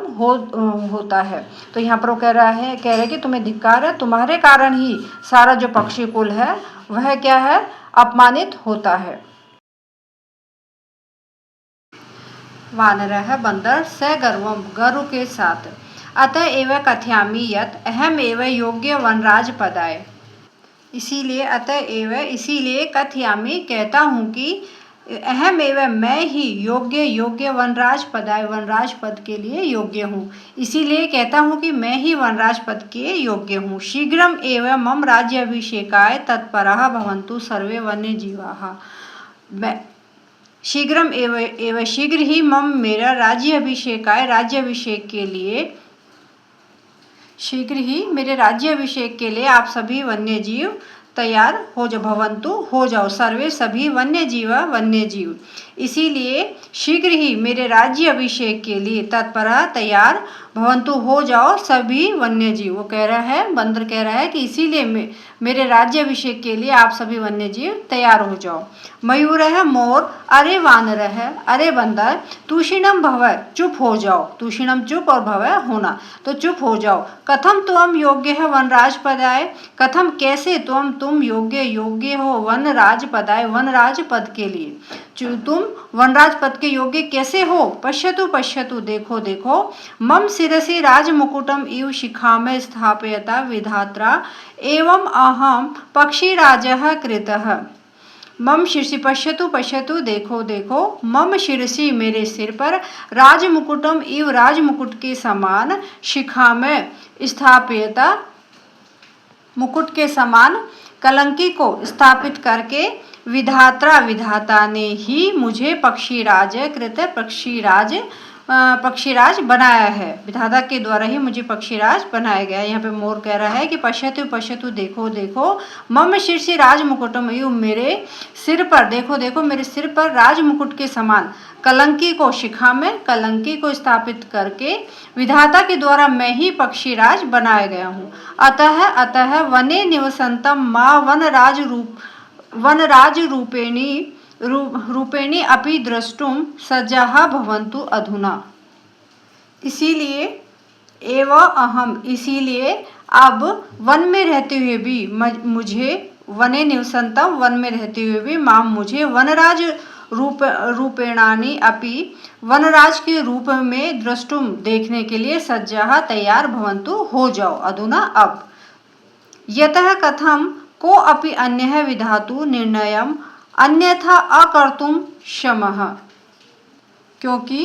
Speaker 1: होता है। तो यहाँ पर वो कह रहा है कि तुम्हें धिक्कार है, तुम्हारे कारण ही सारा जो पक्षी कुल है वह क्या है, अपमानित होता है। वानर है बंदर स गर्वम गर्व के साथ। अतः एव कथयामि यत् अहम एव योग्य वनराज पदाय। इसीलिए अतएव इसीलिए कथयामि कहता हूँ कि अहम एवं मैं ही योग्य वनराज पदाय वनराज पद के लिए योग्य हूँ। इसीलिए कहता हूँ कि मैं ही वनराज पद के योग्य हूँ। शीघ्रम एवं मम राज्याभिषेकाय तत्परः भवन्तु सर्वे वन्य जीवाः। शीघ्रम एवं शीघ्र ही मम मेरा राज्याभिषेकाय राज्याभिषेक के लिए शीघ्र ही मेरे राज्याभिषेक के लिए आप सभी वन्य जीव तैयार हो जाओ। भवन्तु हो जाओ सर्वे सभी वन्य जीव। इसीलिए शीघ्र ही मेरे राज्य अभिषेक के लिए तत्पर तैयार भवन्तु हो जाओ सभी वन्य जीव। वो कह रहा है, बंदर कह रहा है कि इसीलिए मेरे राज्य अभिषेक के लिए आप सभी वन्य जीव तैयार हो जाओ। मयूर है मोर, अरे वानर है, अरे बंदर, तूषिणम भव, चुप हो जाओ। तूषिणम चुप और भव होना, तो चुप हो जाओ। कथम तुम योग्य है वनराज पदाय, कथम कैसे तुम योग्य हो वनराज पदाय वनराज पद के लिए। तुम वनराज पद के योग्य कैसे हो। पश्यतु देखो मम शिरसि राजमुकुटम इव शिखामि स्थापयता विधात्रा एवं अहम पक्षीराजः कृतः। मम शिरसि पश्यतु देखो मम शिरसि मेरे सिर पर राजमुकुटम इव राजमुकुट के समान शिखा में स्थापयता मुकुट के समान कलंकी को स्थापित करके विधाता ने ही मुझे पक्षीराज बनाया है। विधाता के द्वारा ही मुझे पक्षीराज बनाया गया है। यहाँ पे मोर कह रहा है कि पश्यतु देखो मम शीर्षि राजमुकुटम यू मेरे सिर पर देखो मेरे सिर पर राजमुकुट के समान कलंकी को शिखा में कलंकी को स्थापित करके विधाता के द्वारा मैं ही पक्षीराज बनाया गया हूँ। अतः वने निवसंतम माँ वनराज रूपेणी अपि द्रष्टुम सज्जाः भवन्तु अधुना। इसीलिए अब वन में रहते हुए भी मुझे वने निवसंतम वन में रहते हुए भी मां मुझे वनराज रूपेणानि अपि वनराज के रूप में द्रष्टुम देखने के लिए सज्जाः तैयार भवन्तु हो जाओ अधुना अब। यतः कथम को अपि अन्यः विधातु निर्णयम अन्यथा अकर्तुम क्षमः। क्योंकि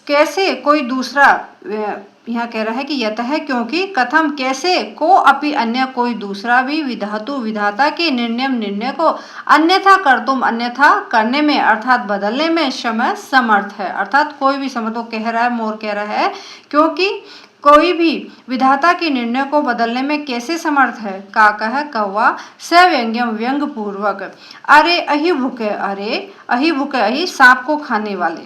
Speaker 1: कैसे कोई दूसरा, यहाँ कह रहा है कि यतः क्योंकि कथम कैसे को अपि अन्य कोई दूसरा भी विधातु विधाता के निर्णय को अन्यथा कर्तुम अन्यथा करने में अर्थात बदलने में समर्थ है। अर्थात कोई भी समर्थ, वो कह रहा है मोर कह रहा है क्योंकि कोई भी विधाता के निर्णय को बदलने में कैसे समर्थ है। काका है कौवा सव्यंग्यम व्यंग पूर्वक। अरे अहि भूखे, अहि सांप को खाने वाले,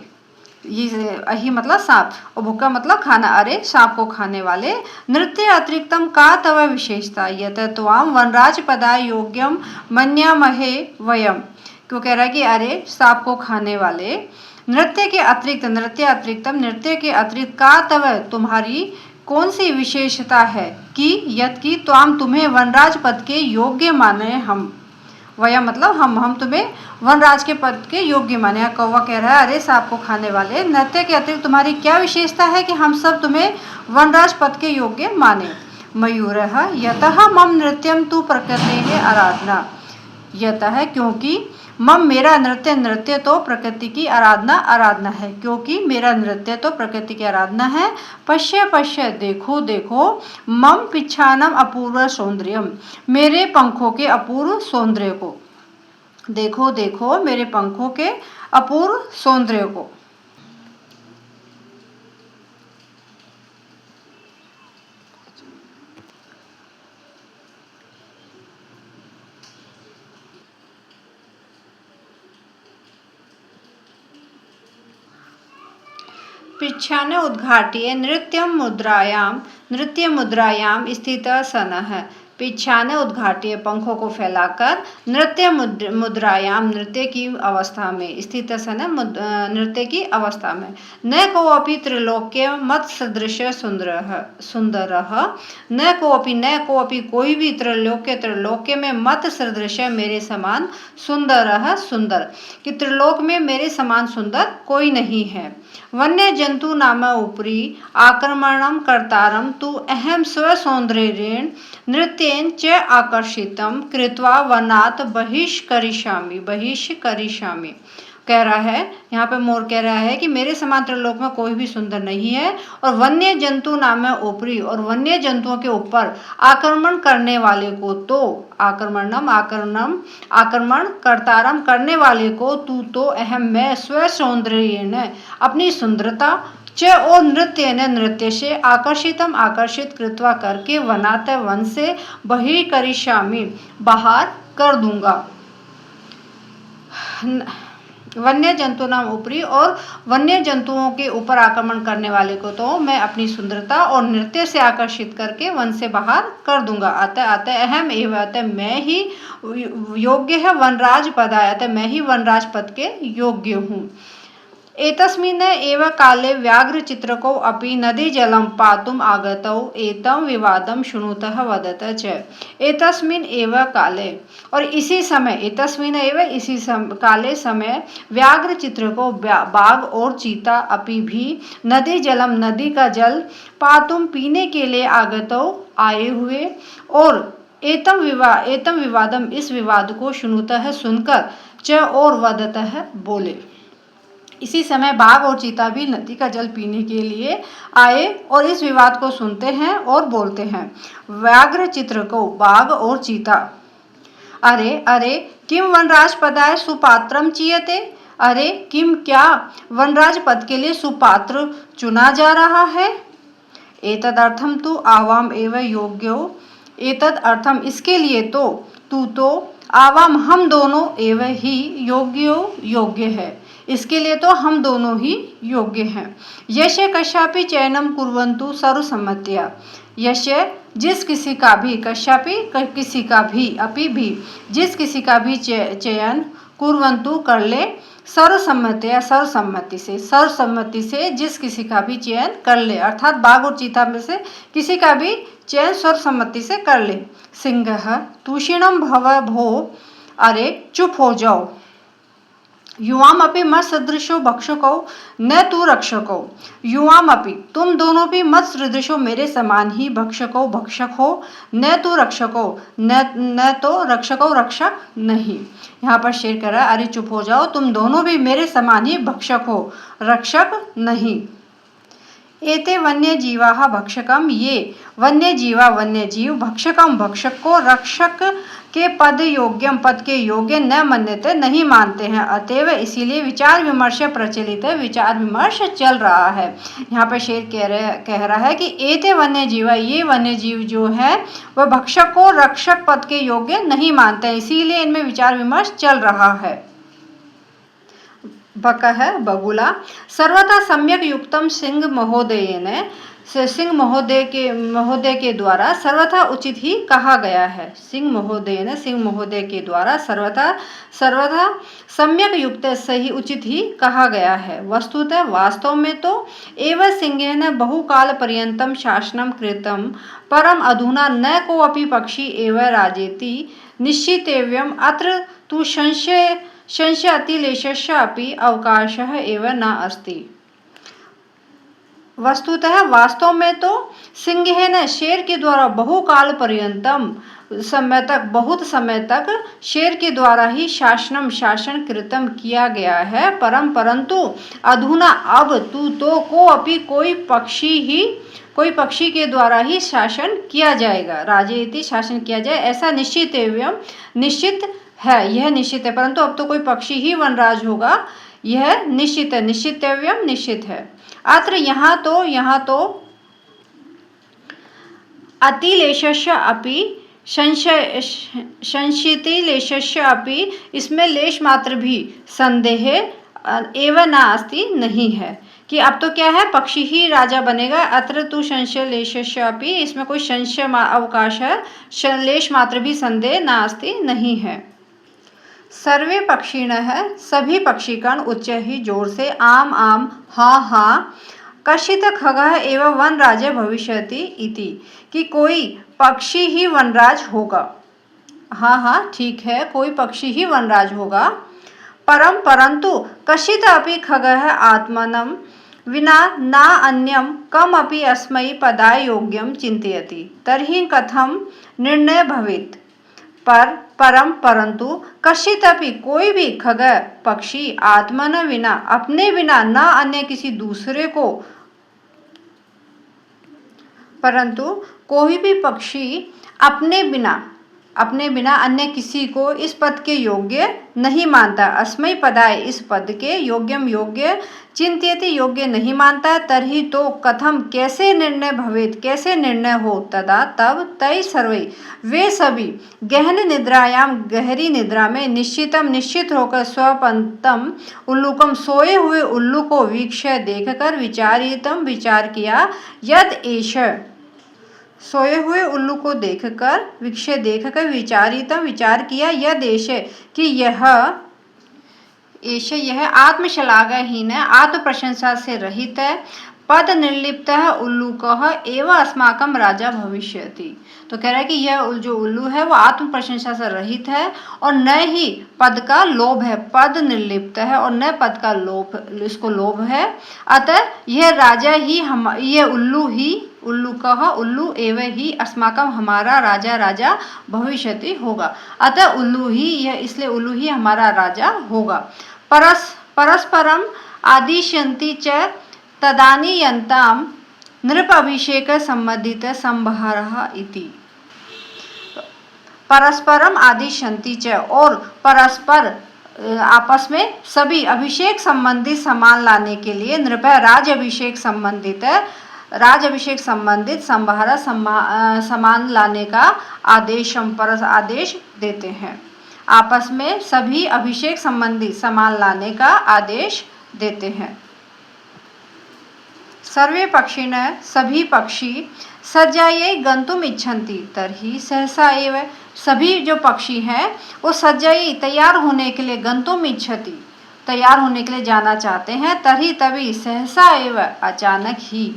Speaker 1: ये अहि मतलब सांप और भूखा मतलब खाना। अरे सांप को खाने वाले। नृत्य अतिरिक्तम का तव विशेषता यत त्वाम वनराज पदाय योग्यम मन्यामहे वयम। क्यों कह रहा है कि अरे सांप को खाने वाले नृत्य के अतिरिक्त का तव तुम्हारी कौन सी विशेषता है कि यत की त्वाम तुम्हें वनराज पद के योग्य माने हम। वया मतलब हम तुम्हें वनराज के पद के योग्य माने। कौवा कह रहा है अरे सांप को खाने वाले, नृत्य के अतिरिक्त तुम्हारी क्या विशेषता है कि हम सब तुम्हें वनराज पद के योग्य माने। मयूर यतः मम नृत्यम तु प्रकृति आराधना। यतः क्योंकि मम मेरा नृत्य तो प्रकृति की आराधना है। क्योंकि मेरा नृत्य तो प्रकृति की आराधना है। पश्य देखो मम पिच्छानम अपूर्व सौंदर्यम मेरे पंखों के अपूर्व सौंदर्य को। देखो मेरे पंखों के अपूर्व सौंदर्य को। पिच्छान उद्घाट्य नृत्य मुद्रायाम स्थितः सनः। पिच्छान उद्घाट्य पंखों को फैलाकर नृत्य मुद्रायाम नृत्य की अवस्था में स्थित सन नृत्य की अवस्था में। न कोऽपि त्रैलोक्य मत सदृश सुंदरः न कोऽपि कोई भी त्रैलोक्य में मत सदृश मेरे समान सुंदर कि त्रिलोक में मेरे समान सुंदर कोई नहीं है। वन्य जंतु नाम उपरि आक्रमणम कर्तारम तु अहम स्वसौंदर्येण नृत्य नृत्येन च आकर्षितं कृत्वा वनात् बहिष्करिष्यामि। कह रहा है, यहाँ पे मोर कह रहा है कि मेरे समान त्रिलोक में कोई भी सुंदर नहीं है, और वन्य जंतु नाम है ऊपरी, और वन्य जंतुओं के ऊपर आक्रमण करने वाले को तो आक्रमण कर्तारम करने वाले को तू तो अहम मैं स्व सौंदर्य अपनी सुंदरता च और नृत्य से आकर्षित कृत्वा करके वनात वन से बहिर्करिष्यामि बाहर कर दूंगा। वन्य जंतु नाम ऊपरी और वन्य जंतुओं के ऊपर आक्रमण करने वाले को तो मैं अपनी सुंदरता और नृत्य से आकर्षित करके वन से बाहर कर दूंगा। अतः अहम एवं अतः मैं ही योग्य है वनराज पदाय, अतः मैं ही वनराज पद के योग्य हूँ। एतस्मिन् एव काले व्याघ्र चित्रको अपि नदी जलं पातुम् आगतौ एतं विवादं शृणुतः वदत च। एतस्मिन् एव काले, और इसी समय, एतस्मिन् एव इसी काले समय, व्याघ्र चित्रको बाघ और चीता अपि भी नदी जलम नदी का जल पातुम पीने के लिए आगतौ आए हुए, और एतम विवादम इस विवाद को शृणुतः सुनकर च और वदतः बोले। इसी समय बाघ और चीता भी नदी का जल पीने के लिए आए और इस विवाद को सुनते हैं और बोलते हैं। व्याघ्र चित्र को बाघ और चीता, अरे अरे किम वनराज पदाय सुपात्रम चीयते, अरे किम क्या वनराज पद के लिए सुपात्र चुना जा रहा है। एतदर्थम तु आवाम एवं योग्यो, एतद अर्थम इसके लिए तो तू तो आवाम हम दोनों एवं ही योग्य है, इसके लिए तो हम दोनों ही योग्य हैं। यश कश्यापि चयनम कुर्वन्तु सर्वसम्मत्या, यश जिस किसी का भी, कश्यापि किसी का भी, अपि भी जिस किसी का भी चयन कुर्वन्तु कर ले, सर्वसम्मत्या सर्वसम्मति से जिस किसी का भी चयन कर ले, अर्थात बाघ और चीता में से किसी का भी चयन सर्वसम्मति से कर ले। सिंह तूषिणम भव भो, अरे चुप हो जाओ। युवाम अपि मत सदृशो भक्षको न तू रक्षको, युवाम अपि तुम दोनों भी मत सदृशो मेरे समान ही भक्षक हो, न तू रक्षको न तो रक्षको रक्षक नहीं। यहाँ पर शेर कह रहा है, अरे चुप हो जाओ, तुम दोनों भी मेरे समान ही भक्षक हो, रक्षक नहीं। एते वन्य जीवा भक्षकम, ये वन्य जीव भक्षकम भक्षक को रक्षक के पद के योग्य न मान्यते नहीं मानते हैं। अतएव इसीलिए विचार विमर्श प्रचलित है, विचार विमर्श चल रहा है। यहाँ पर शेर कह रहा है कि एते वन्य जीवा, ये वन्य जीव जो है वह भक्षक को रक्षक पद के योग्य नहीं मानते हैं, इसीलिए इनमें विचार विमर्श चल रहा है। बकः बगुला सर्वथा सम्यक युक्तम सिंह महोदय के द्वारा सर्वथा उचित ही कहा गया है। सिंह महोदय के द्वारा सर्वथा सम्यक युक्त सही उचित ही कहा गया है। वस्तुतः वास्तव में तो एवं सिंहेन बहुकाल पर्यंतम शासनम कृतम परम अधुना न कोऽपि पक्षी एवं राजेति निश्चितव्यम अत्र तु संशय अतिलेशस्य अपि अवकाशः एव न अस्ति। वस्तुतः वास्तव में तो सिंहेन शेर के द्वारा बहुकाल पर्यंतम बहुत समय तक शेर के द्वारा ही शासन कृतम किया गया है, परंतु अधुना अब तू तो कोई पक्षी के द्वारा ही शासन किया जाएगा, राजेति शासन किया जाए, ऐसा निश्चित है, यह निश्चित है। परंतु अब तो कोई पक्षी ही वनराज होगा, यह निश्चित है, निश्चितव्यम निश्चित है। अत्र यहाँ तो अतिलेशस्य अपि संशितिलेशस्य अपि, इसमें लेश मात्र भी संदेह एवं नास्ति नहीं है कि अब तो क्या है, पक्षी ही राजा बनेगा। अत्र तु संशयलेशस्य अपि, इसमें कोई संशय अवकाश है, लेश मात्र भी संदेह नास्ति नहीं है। सर्वे पक्षिणः सभी पक्षीगण उच्च ही जोर से आम हाँ कश्चित् खगः एवं वनराज भविष्यति इति, कि कोई पक्षी ही वनराज होगा। हाँ ठीक है, कोई पक्षी ही वनराज होगा। परंतु कश्चित् अपि खगः आत्मनं विना न अन्यं कमपि अस्मै पदाय योग्यं चिन्तयति, तर्हि कथं निर्णय भवेत्। परम परंतु कश्चिदपि कोई भी खग पक्षी आत्मन विना अपने बिना न अन्य किसी दूसरे को, परंतु कोई भी पक्षी अपने बिना अन्य किसी को इस पद के योग्य नहीं मानता। अस्मै पदाय इस पद के योग्यम योग्य चिंत्यति योग्य नहीं मानता। तरहि तो कथम कैसे निर्णय भवेत कैसे निर्णय हो। तदा तब तय सर्वे वे सभी गहन निद्रायाम गहरी निद्रा में निश्चित होकर स्वपंतम उल्लूकम सोए हुए उल्लू को वीक्ष्य देखकर विचारितम विचार किया। यद एष सोए हुए उल्लू को देखकर विक्षय देखकर विचारितम विचार किया। यह देश कि यह आत्मश्लाघहीन आत्म प्रशंसा से रहित है। पद निर्लिप्त उल्लूकः एवं अस्माकं राजा भविष्यति। तो कह रहा है कि यह जो उल्लू है वो आत्म प्रशंसा से रहित है और न ही पद का लोभ है। पद निर्लिप्त है और न पद का लोभ, इसको लोभ है। अतः यह राजा ही यह उल्लू एवं ही अस्माकं हमारा राजा भविष्यति होगा। अतः उल्लू ही यह इसलिए उल्लू ही हमारा राजा होगा। परस्परम आदिश्यन्ति च तदानीयन्ताम नृप अभिषेक संबंधित संभारः इति। परस्परम आदिश्यन्ति च और परस्पर आपस में सभी अभिषेक संबंधित सामान लाने के लिए नृप राज अभिषेक संबंधित संभार सामान लाने का आदेश देते हैं। आपस में सभी अभिषेक संबंधी सामान लाने का आदेश देते हैं। सर्वे पक्षिणः सभी पक्षी सज्जायै गंतुम इच्छन्ति तर्हि सहसा एव सभी जो पक्षी हैं वो सज्जायै तैयार होने के लिए गंतुम इच्छति तैयार होने के लिए जाना चाहते हैं। तभी तभी सहसा एव अचानक ही।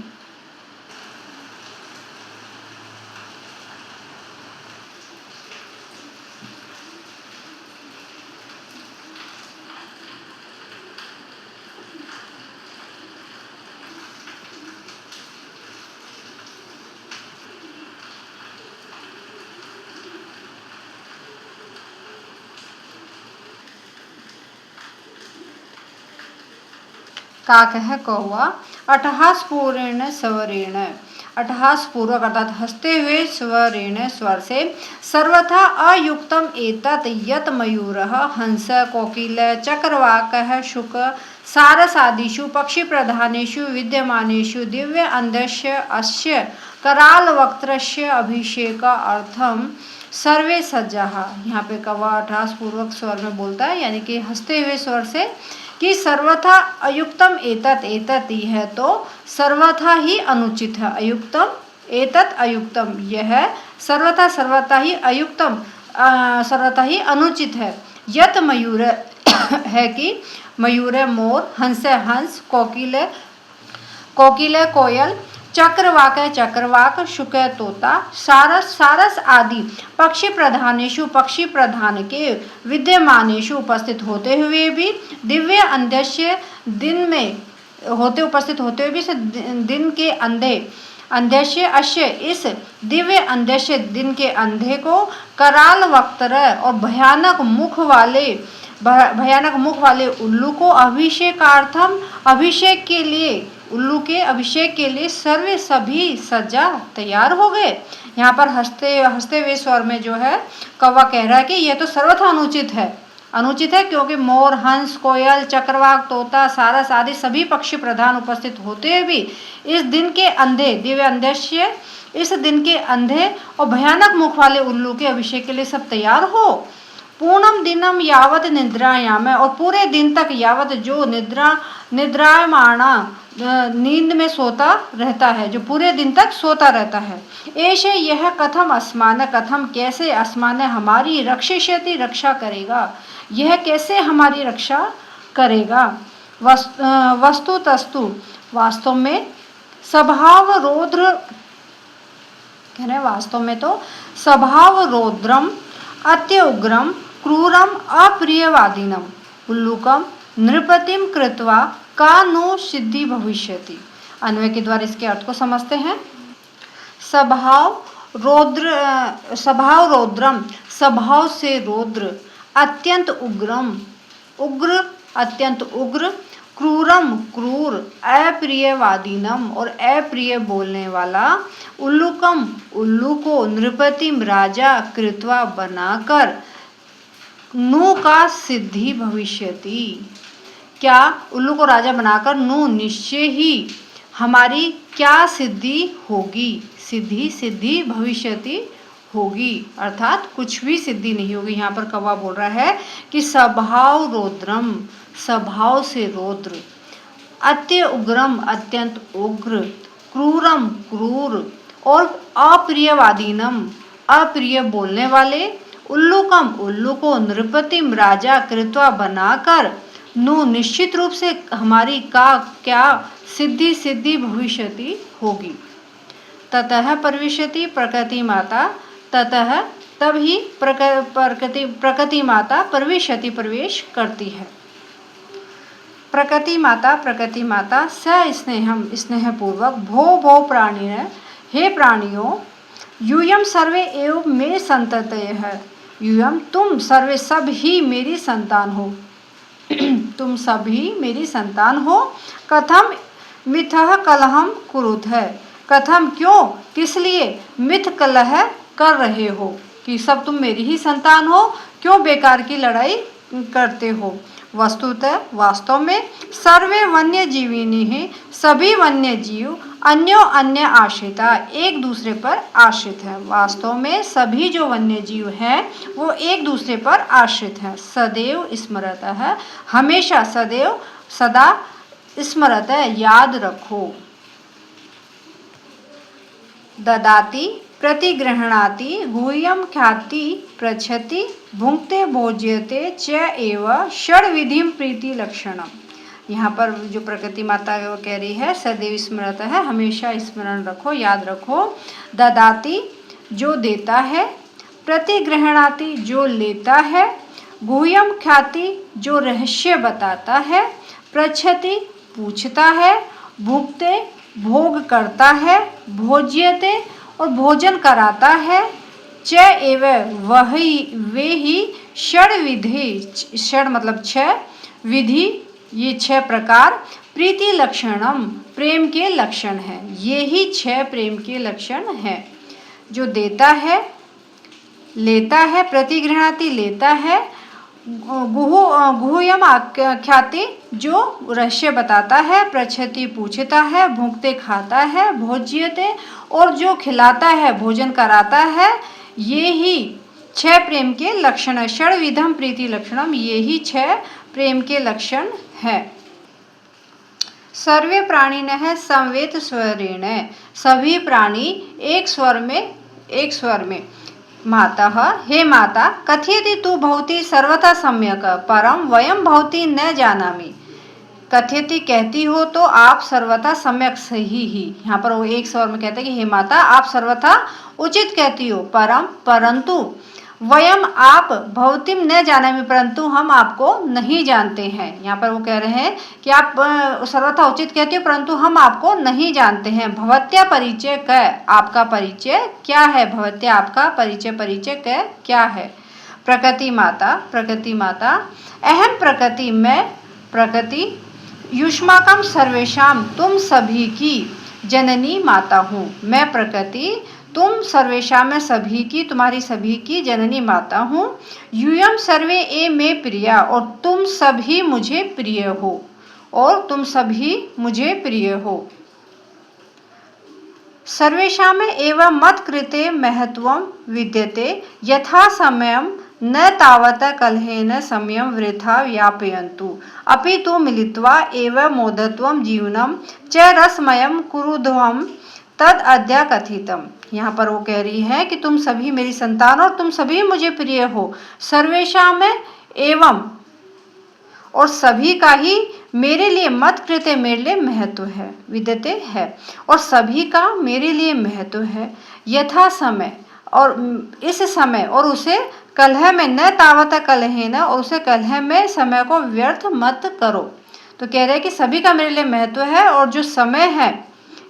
Speaker 1: काकः कौवा अट्टहास पूर्वेण स्वरेण अट्टहास पूर्वक अर्थात हंसते हुए स्वरेण स्वर से सर्वथा अयुक्तम एतत् यत् मयूरः हंस कोकिल चक्रवाकः शुक सारस आदिषु पक्षी प्रधानेषु विद्यमानेषु दिव्य अंधस्य अस्य कराल वक्त्रस्य अभिषेक अर्थम सर्वे सज्जाः। यहाँ पे कौवा अट्टहास पूर्वक स्वर में बोलता है यानी कि हंसते हुए स्वर से कि सर्वथा अयुक्तम एतत् यह तो सर्वथा ही अनुचित है। अयुक्तम एतत् अयुक्तम यह सर्वथा ही अयुक्तम सर्वथा ही अनुचित है। यत मयूर है कि मयूर मोर हंस कोकिल कोयल चक्रवाक शुक तोता सारस आदि पक्षी प्रधान के विद्यमानेषु उपस्थित होते हुए भी दिव्य अंधस्य दिन में उपस्थित होते हुए भी दिन के अंधस्य अश्य इस दिव्य अंधस्य दिन के अंधे को कराल वक्त्र और भयानक मुख वाले उल्लू को उल्लू के अभिषेक के लिए सभी सज्जा तैयार हो गए। यहाँ पर हंसते हुए स्वर में जो है कौवा कह रहा है कि यह तो सर्वथा अनुचित है क्योंकि मोर हंस कोयल चक्रवाक तोता सारस आदि सभी पक्षी प्रधान उपस्थित होते हुए भी इस दिन के अंधे दिव्य अंधस्य इस दिन के अंधे और भयानक मुख वाले उल्लू के अभिषेक के लिए सब तैयार हो। पूर्णम दिनम यावत निद्रायाम और पूरे दिन तक यावत जो निद्रायमाणा नींद में सोता रहता है जो पूरे दिन तक सोता रहता है। ऐसे यह कथम कैसे अस्मान हमारी रक्षा करेगा यह कैसे हमारी रक्षा करेगा। वस्तुतस्तु वास्तव में स्वभाव रौद्रम अत्युग्रम क्रूरम अप्रियवादिनम उल्लूकम नृपतिम कृत्वा का नो सिद्धि भविष्यति। अन्वय के द्वारा इसके अर्थ को समझते हैं। स्वभाव स्वभाव रौद्रम, स्वभाव से रौद्र, अत्यंत उग्रम, उग्र, अत्यंत उग्र, क्रूरम, क्रूर, अप्रियवादीनम और अप्रिय बोलने वाला, उल्लुकम, उल्लू को नृपतिम राजा कृत्वा बनाकर, नु का सिद्धि भविष्यति, क्या उल्लू को राजा बनाकर नु निश्चय ही हमारी क्या सिद्धि होगी, सिद्धि, सिद्धि भविष्यति होगी, अर्थात कुछ भी सिद्धि नहीं होगी। यहाँ पर कौवा बोल रहा है कि स्वभाव रौद्रम, स्वभाव से रौद्र, अत्य उग्रम, अत्यंत उग्र, क्रूरम, क्रूर और अप्रियवादीनम, अप्रिय बोलने वाले, उल्लुकम, उल्लू को नृपतिम राजा कृत्वा बनाकर, नु निश्चित रूप से हमारी का क्या सिद्धि, सिद्धि भविष्यति होगी। ततः प्रविशति प्रकृति माता, ततः तभी प्रकृति माता प्रविशति प्रवेश करती है। प्रकृति माता स स्नेहम, स्नेह पूर्वक, भो भो प्राणी, हे प्राणियों, यूयम सर्वे एव मे संततयः, यूयम तुम सर्वे सब ही मेरी संतान हो, तुम सभी मेरी संतान हो। कथम मिथः कलहम कुरुतः, कथम क्यों, किस लिए, मिथ कलह कर रहे हो, कि सब तुम मेरी ही संतान हो, क्यों बेकार की लड़ाई करते हो। वस्तुतः, वास्तव में, सर्वे वन्य जीविनी है, सभी वन्य जीव, अन्यो अन्य आश्रिता, एक दूसरे पर आश्रित है। वास्तव में सभी जो वन्य जीव हैं वो एक दूसरे पर आश्रित हैं। सदैव स्मरतः है, हमेशा, सदैव, सदा, स्मरतः, याद रखो। ददाति प्रतिगृह्णाति गुह्यम ख्याति पृच्छति भुंक्ते भोज्यते च एव षड्विधिम प्रीति लक्षणम। यहाँ पर जो प्रकृति माता वो कह रही है सदैव स्मरत है, हमेशा स्मरण रखो, याद रखो। ददाति जो देता है, प्रतिगृह्णाति जो लेता है, गुह्यम ख्याति जो रहस्य बताता है, पृच्छति पूछता है, भुंक्ते भोग करता है, भोज्यते और भोजन कराता है, च एव वही वे ही षड्विधि, षड मतलब छह, विधि ये छह प्रकार, प्रीति लक्षणम प्रेम के लक्षण है, ये ही छह प्रेम के लक्षण है। जो देता है, लेता है, प्रतिगृह्णाति लेता है, गुह्यम ख्याति जो रहस्य बताता है, पृच्छति पूछता है, भुंक्ते खाता है, भोज्यते और जो खिलाता है, भोजन कराता है, ये ही छह प्रेम के लक्षण है। षड्विधम प्रीति लक्षणम, ये ही छह प्रेम के लक्षण है। सर्वे प्राणिनः समवेत स्वरेण, सभी प्राणी एक स्वर में। माता, हे माता, कथयति तु भवती सर्वथा सम्यक परम वयम भवती न जानामि। कथयति कहती हो तो आप सर्वथा सम्यक सही ही। यहाँ पर वो एक स्वर में कहते हैं कि हे माता आप सर्वथा उचित कहती हो, परम परंतु, वयम आप, भवतीम न जानामि परंतु हम आपको नहीं जानते हैं। यहाँ पर वो कह रहे हैं कि आप सर्वथा उचित कहती हो परंतु हम आपको नहीं जानते हैं। भवत्या परिचय क, आपका परिचय क्या है, भवत्या आपका परिचय क क्या है। प्रकृति माता, अहम प्रकृति मैं प्रकृति, युष्माकम सर्वेशाम तुम सभी की जननी माता हूँ। मैं प्रकृति तुम सर्वेशा में सभी की, तुम्हारी सभी की जननी माता हूँ। यूयम सर्वे ए में प्रिया, और तुम सभी मुझे प्रिय हो, और तुम सभी मुझे प्रिय हो। सर्वेशा में एवं मत कृते महत्वम विद्यते, यथा समयम न तावत कलहेन समयम वृथा व्यापयन्तु, अपि तु मिलित्वा एवं मोदत्वम जीवनम च रसमयम कुरुध्वम तद अद्या कथितम। यहाँ पर वो कह रही है कि तुम सभी मेरी संतान और तुम सभी मुझे प्रिय हो। सर्वेशा में एवं, और सभी का ही मेरे लिए, मत कृते मेरे लिए महत्व है, विद्यते है, और सभी का मेरे लिए महत्व है। यथा समय, और इस समय, और उसे कलह में, न तावत कलहेन, और उसे कलह में समय को व्यर्थ मत करो। तो कह रहे हैं कि सभी का मेरे लिए महत्व है, और जो समय है,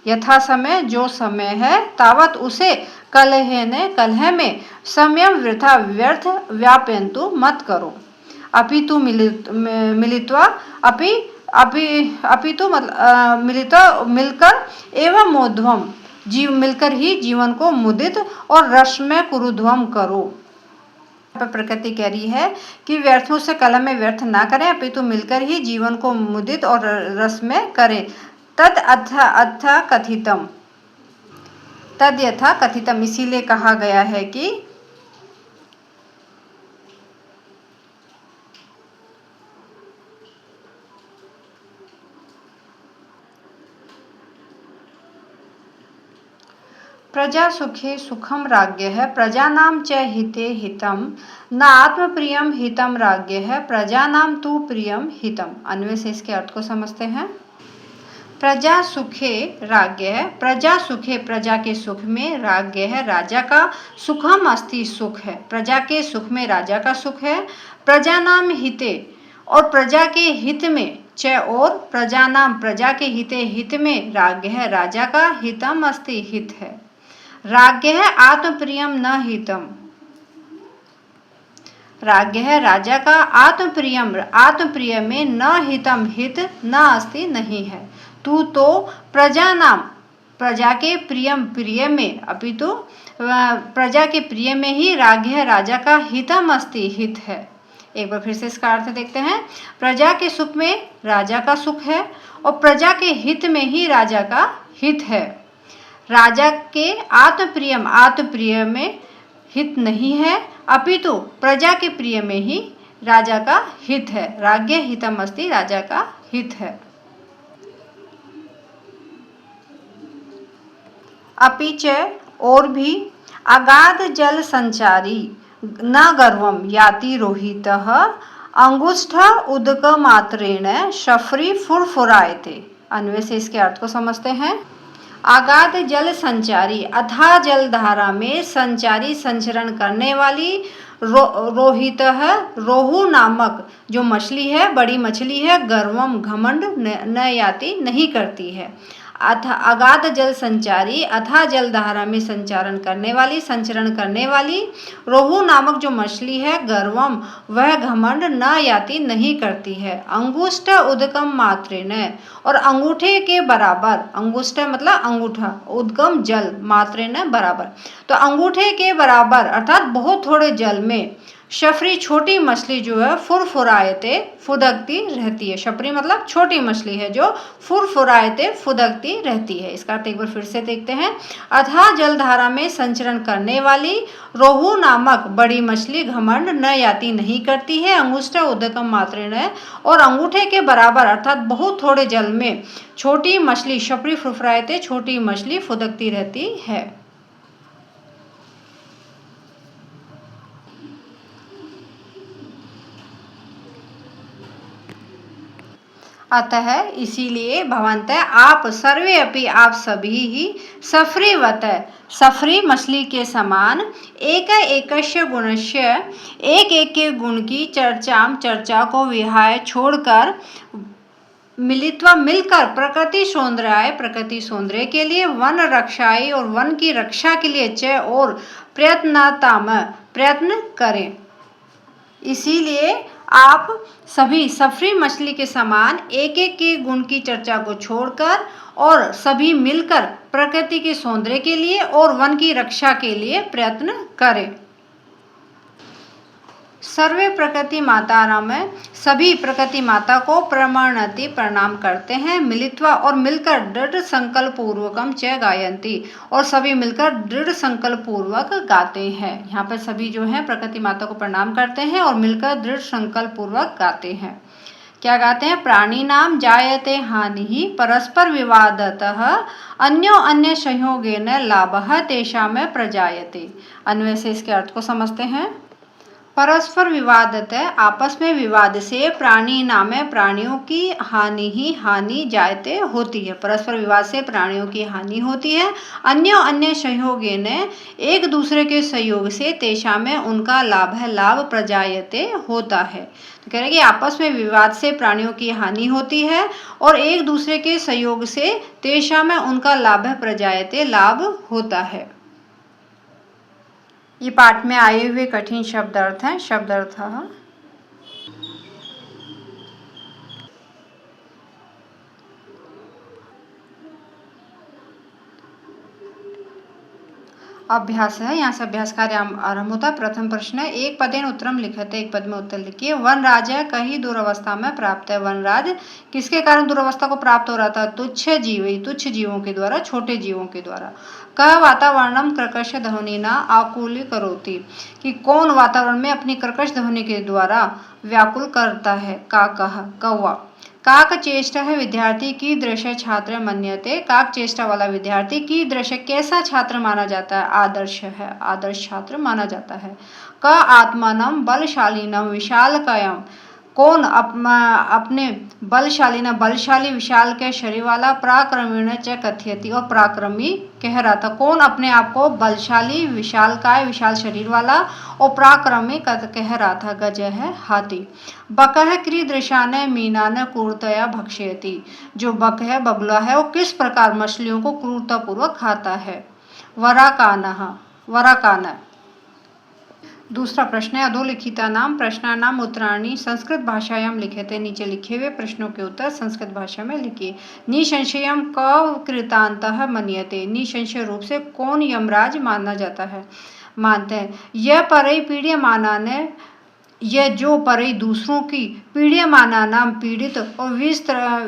Speaker 1: यथा समय जो समय है, तावत उसे कलहेन कलह में समयम वृथा व्यर्थ व्यापयन्तु मत करो। अपितु मिलित्वा अपितु मतलब मिलित्वा मिलकर एवं मोध्वम मिलकर ही जीवन को मुदित और रसमय कुरुध्वम करो। प्रकृति कह रही है कि व्यर्थों से कलह में व्यर्थ ना करें, अपितु मिलकर ही जीवन को मुदित और रसमय करें। तद यथा कथितम इसीलिए कहा गया है कि प्रजा सुखे सुखम राज्ञः प्रजानां च हिते हितम न आत्मप्रियम हितम राज्ञः प्रजानां तु प्रियम हितम। अन्वय से इसके अर्थ को समझते हैं। प्रजा सुखे राज्ञः प्रजा सुखे प्रजा के सुख में, राज्ञः राजा का, सुखम अस्ति सुख है, प्रजा के सुख में राजा का सुख है, प्रजानाम हिते और प्रजा के हित में, च और प्रजानाम प्रजा के हिते हित में, राज्ञः राजा का, हितम अस्ति हित है, राज्ञः आत्मप्रियम न हितम राज्ञः राजा का, आत्मप्रियम आत्मप्रिय में, न हितम हित न अस्ति नहीं है, तू तो प्रजा नाम प्रजा के प्रियम प्रिय में, अपितु प्रजा के प्रिय में ही राज्ञः राजा का, हितम अस्ति हित है। एक बार फिर से इसका अर्थ देखते हैं। प्रजा के सुख में राजा का सुख है और प्रजा के हित में ही राजा का हित है। राजा के आत्मप्रिय में हित नहीं है, अपितु प्रजा के प्रिय में ही राजा का हित है। राज्ञ हितम अस्ति राजा का हित है। अपिच और भी अगाध जल संचारी न गर्वम याति रोहितः अंगुष्ठ उदक मात्रेण शफरी फुरफुरायते। अन्वय से इसके अर्थ को समझते हैं। अगाध जल संचारी अथाह जल धारा में संचारी संचरण करने वाली रोहित है रोहू नामक जो मछली है, बड़ी मछली है, गर्वम घमंड न याति नहीं करती है। अगाध जल संचारी अथाह जल धारा में संचरण करने वाली रोहू नामक जो मछली है, गर्वम वह घमंड न याति नहीं करती है। अंगुष्ठ उदकम मात्रेण और अंगूठे के बराबर, अंगुष्ठ मतलब अंगूठा, उदगम जल, मात्रेण बराबर, तो अंगूठे के बराबर अर्थात बहुत थोड़े जल में शफरी छोटी मछली जो है फुरफुरायते फुदकती रहती है। शफरी मतलब छोटी मछली है जो फुरफुरायते फुदकती रहती है। इसका अर्थ एक बार फिर से देखते हैं। अथाह जलधारा में संचरण करने वाली रोहू नामक बड़ी मछली घमंड न याति नहीं करती है। अंगुष्ठ उदकम मात्रेण और अंगूठे के बराबर अर्थात बहुत थोड़े जल में छोटी मछली शफरी फुरफुरायते छोटी मछली फुदकती रहती है। अतः इसीलिए भवन्तः आप सर्वे अपि आप सभी ही सफरीवत सफरी मछली के समान एक एकस्य गुणस्य एक एक के गुण की चर्चा को विहाय छोड़कर मिलित्वा मिलकर प्रकृति सौंदर्य के लिए वन रक्षाई और वन की रक्षा के लिए च और प्रयत्न करें। इसीलिए आप सभी सफरी मछली के समान एक एक के गुण की चर्चा को छोड़कर और सभी मिलकर प्रकृति के सौंदर्य के लिए और वन की रक्षा के लिए प्रयत्न करें। सर्वे प्रकृति माताराम सभी प्रकृति माता को प्रमाणति प्रणाम करते हैं। मिलित्वा और मिलकर दृढ़ संकल्प पूर्वकम च गायंती और सभी मिलकर दृढ़ संकल्प पूर्वक गाते हैं। यहाँ पर सभी जो है प्रकृति माता को प्रणाम करते हैं और मिलकर दृढ़ संकल्प पूर्वक गाते हैं। क्या गाते हैं? प्राणी नाम जायते हानि परस्पर विवादतः अन्य संयोगेन लाभः तेषां प्रजायते। अन्वय से इसके अर्थ को समझते हैं। परस्पर विवादत आपस में विवाद से प्राणी नाम प्राणियों की हानि जायते होती है। परस्पर विवाद से प्राणियों की हानि होती है। अन्य संयोगेन एक दूसरे के सहयोग से तेषा में उनका लाभ प्रजायते होता है। तो कह रहे हैं कि आपस में विवाद से प्राणियों की हानि होती है और एक दूसरे के सहयोग से तेषा में उनका लाभ प्रजायते लाभ होता है। ये पाठ में आए हुए कठिन शब्द अर्थ हैं। शब्द अर्थ अभ्यास है। यहाँ से अभ्यास कार्य आरंभ होता है। प्रथम प्रश्न है, एक पदेन उत्तरम लिखते, एक पद में उत्तर लिखिए। वनराज कहीं दुरावस्था में प्राप्त है। वनराज किसके कारण दुरावस्था को प्राप्त हो रहा था? तुच्छ जीवों के द्वारा, छोटे जीवों के द्वारा। कह वातावरणम कर्कश ध्वनि न आकुली करोति, कि कौन वातावरण में अपनी कर्कश ध्वनि के द्वारा व्याकुल करता है? काकः कौवा। काक चेष्टा है विद्यार्थी की दृश्य छात्र मन्यते, काक चेष्टा वाला विद्यार्थी की दृश्य कैसा छात्र माना जाता है? आदर्श है, आदर्श छात्र माना जाता है। क आत्मानम बलशालीनम विशालकायम, कौन अपने बलशाली विशाल के शरीर वाला पराक्रमीण च कथयति, और पराक्रमी कह रहा था। कौन अपने आप को बलशाली विशालकाय विशाल शरीर वाला और पराक्रमी कह रहा था? गज है, हाथी। बक है कीदृशान मीनान क्रूरतया भक्ष्यति, जो बक है, बगुला है, वो किस प्रकार मछलियों को क्रूरतापूर्वक खाता है? वराकान। दूसरा प्रश्न है, अधोलिखिता नाम प्रश्नानाम उत्तराणि संस्कृत भाषायां लिखिते, नीचे लिखे हुए प्रश्नों के उत्तर संस्कृत भाषा में लिखिए। निसंशयम क कृतांतः मन्यते, निसंशय रूप से कौन यमराज माना जाता है, मानते हैं? यह परई पीड्यमानाने, यह जो परई दूसरों की, पीड्यमाना नाम पीड़ित और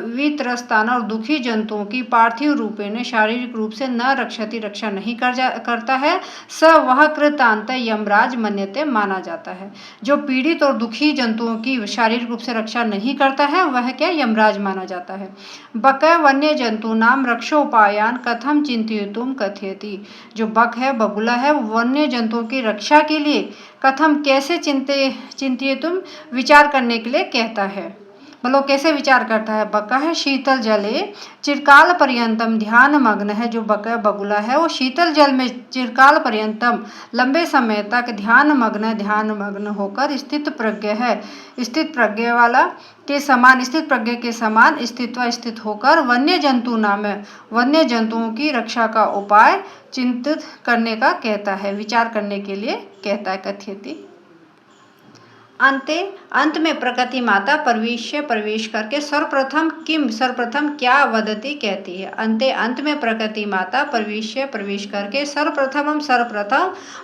Speaker 1: वित्रस्तान और दुखी जंतुओं की पार्थिव रूपेण शारीरिक रूप से न रक्षति, रक्षा नहीं करता है, स वह कृतांत यमराज मन्यते, माना जाता है। जो पीड़ित और दुखी जंतुओं की शारीरिक रूप से रक्षा नहीं करता है वह क्या? यमराज माना जाता है। बक वन्य जंतु नाम रक्षोपायान कथम चिंतयितुम कथयति, जो बक है, बगुला है, वन्य जंतुओं की रक्षा के लिए कथम कैसे चिंतयितुम विचार करने के लिए कहता है, मतलब कैसे विचार करता है? बका है शीतल जले चिरकाल पर्यंतम ध्यान मग्न है, जो बका बगुला है वो शीतल जल में चिरकाल पर्यंतम लंबे समय तक ध्यान मग्न होकर स्थित प्रज्ञ है, स्थित प्रज्ञ वाला के समान, स्थित प्रज्ञ के समान स्थित होकर वन्य जंतुओं की रक्षा का उपाय चिंतित करने का कहता है, विचार करने के लिए कहता है। कथयति। अंत में प्रकृति माता प्रवेश करके सर्वप्रथम क्या वदती कहती है? अंत में प्रकृति माता प्रवेश करके सर्वप्रथम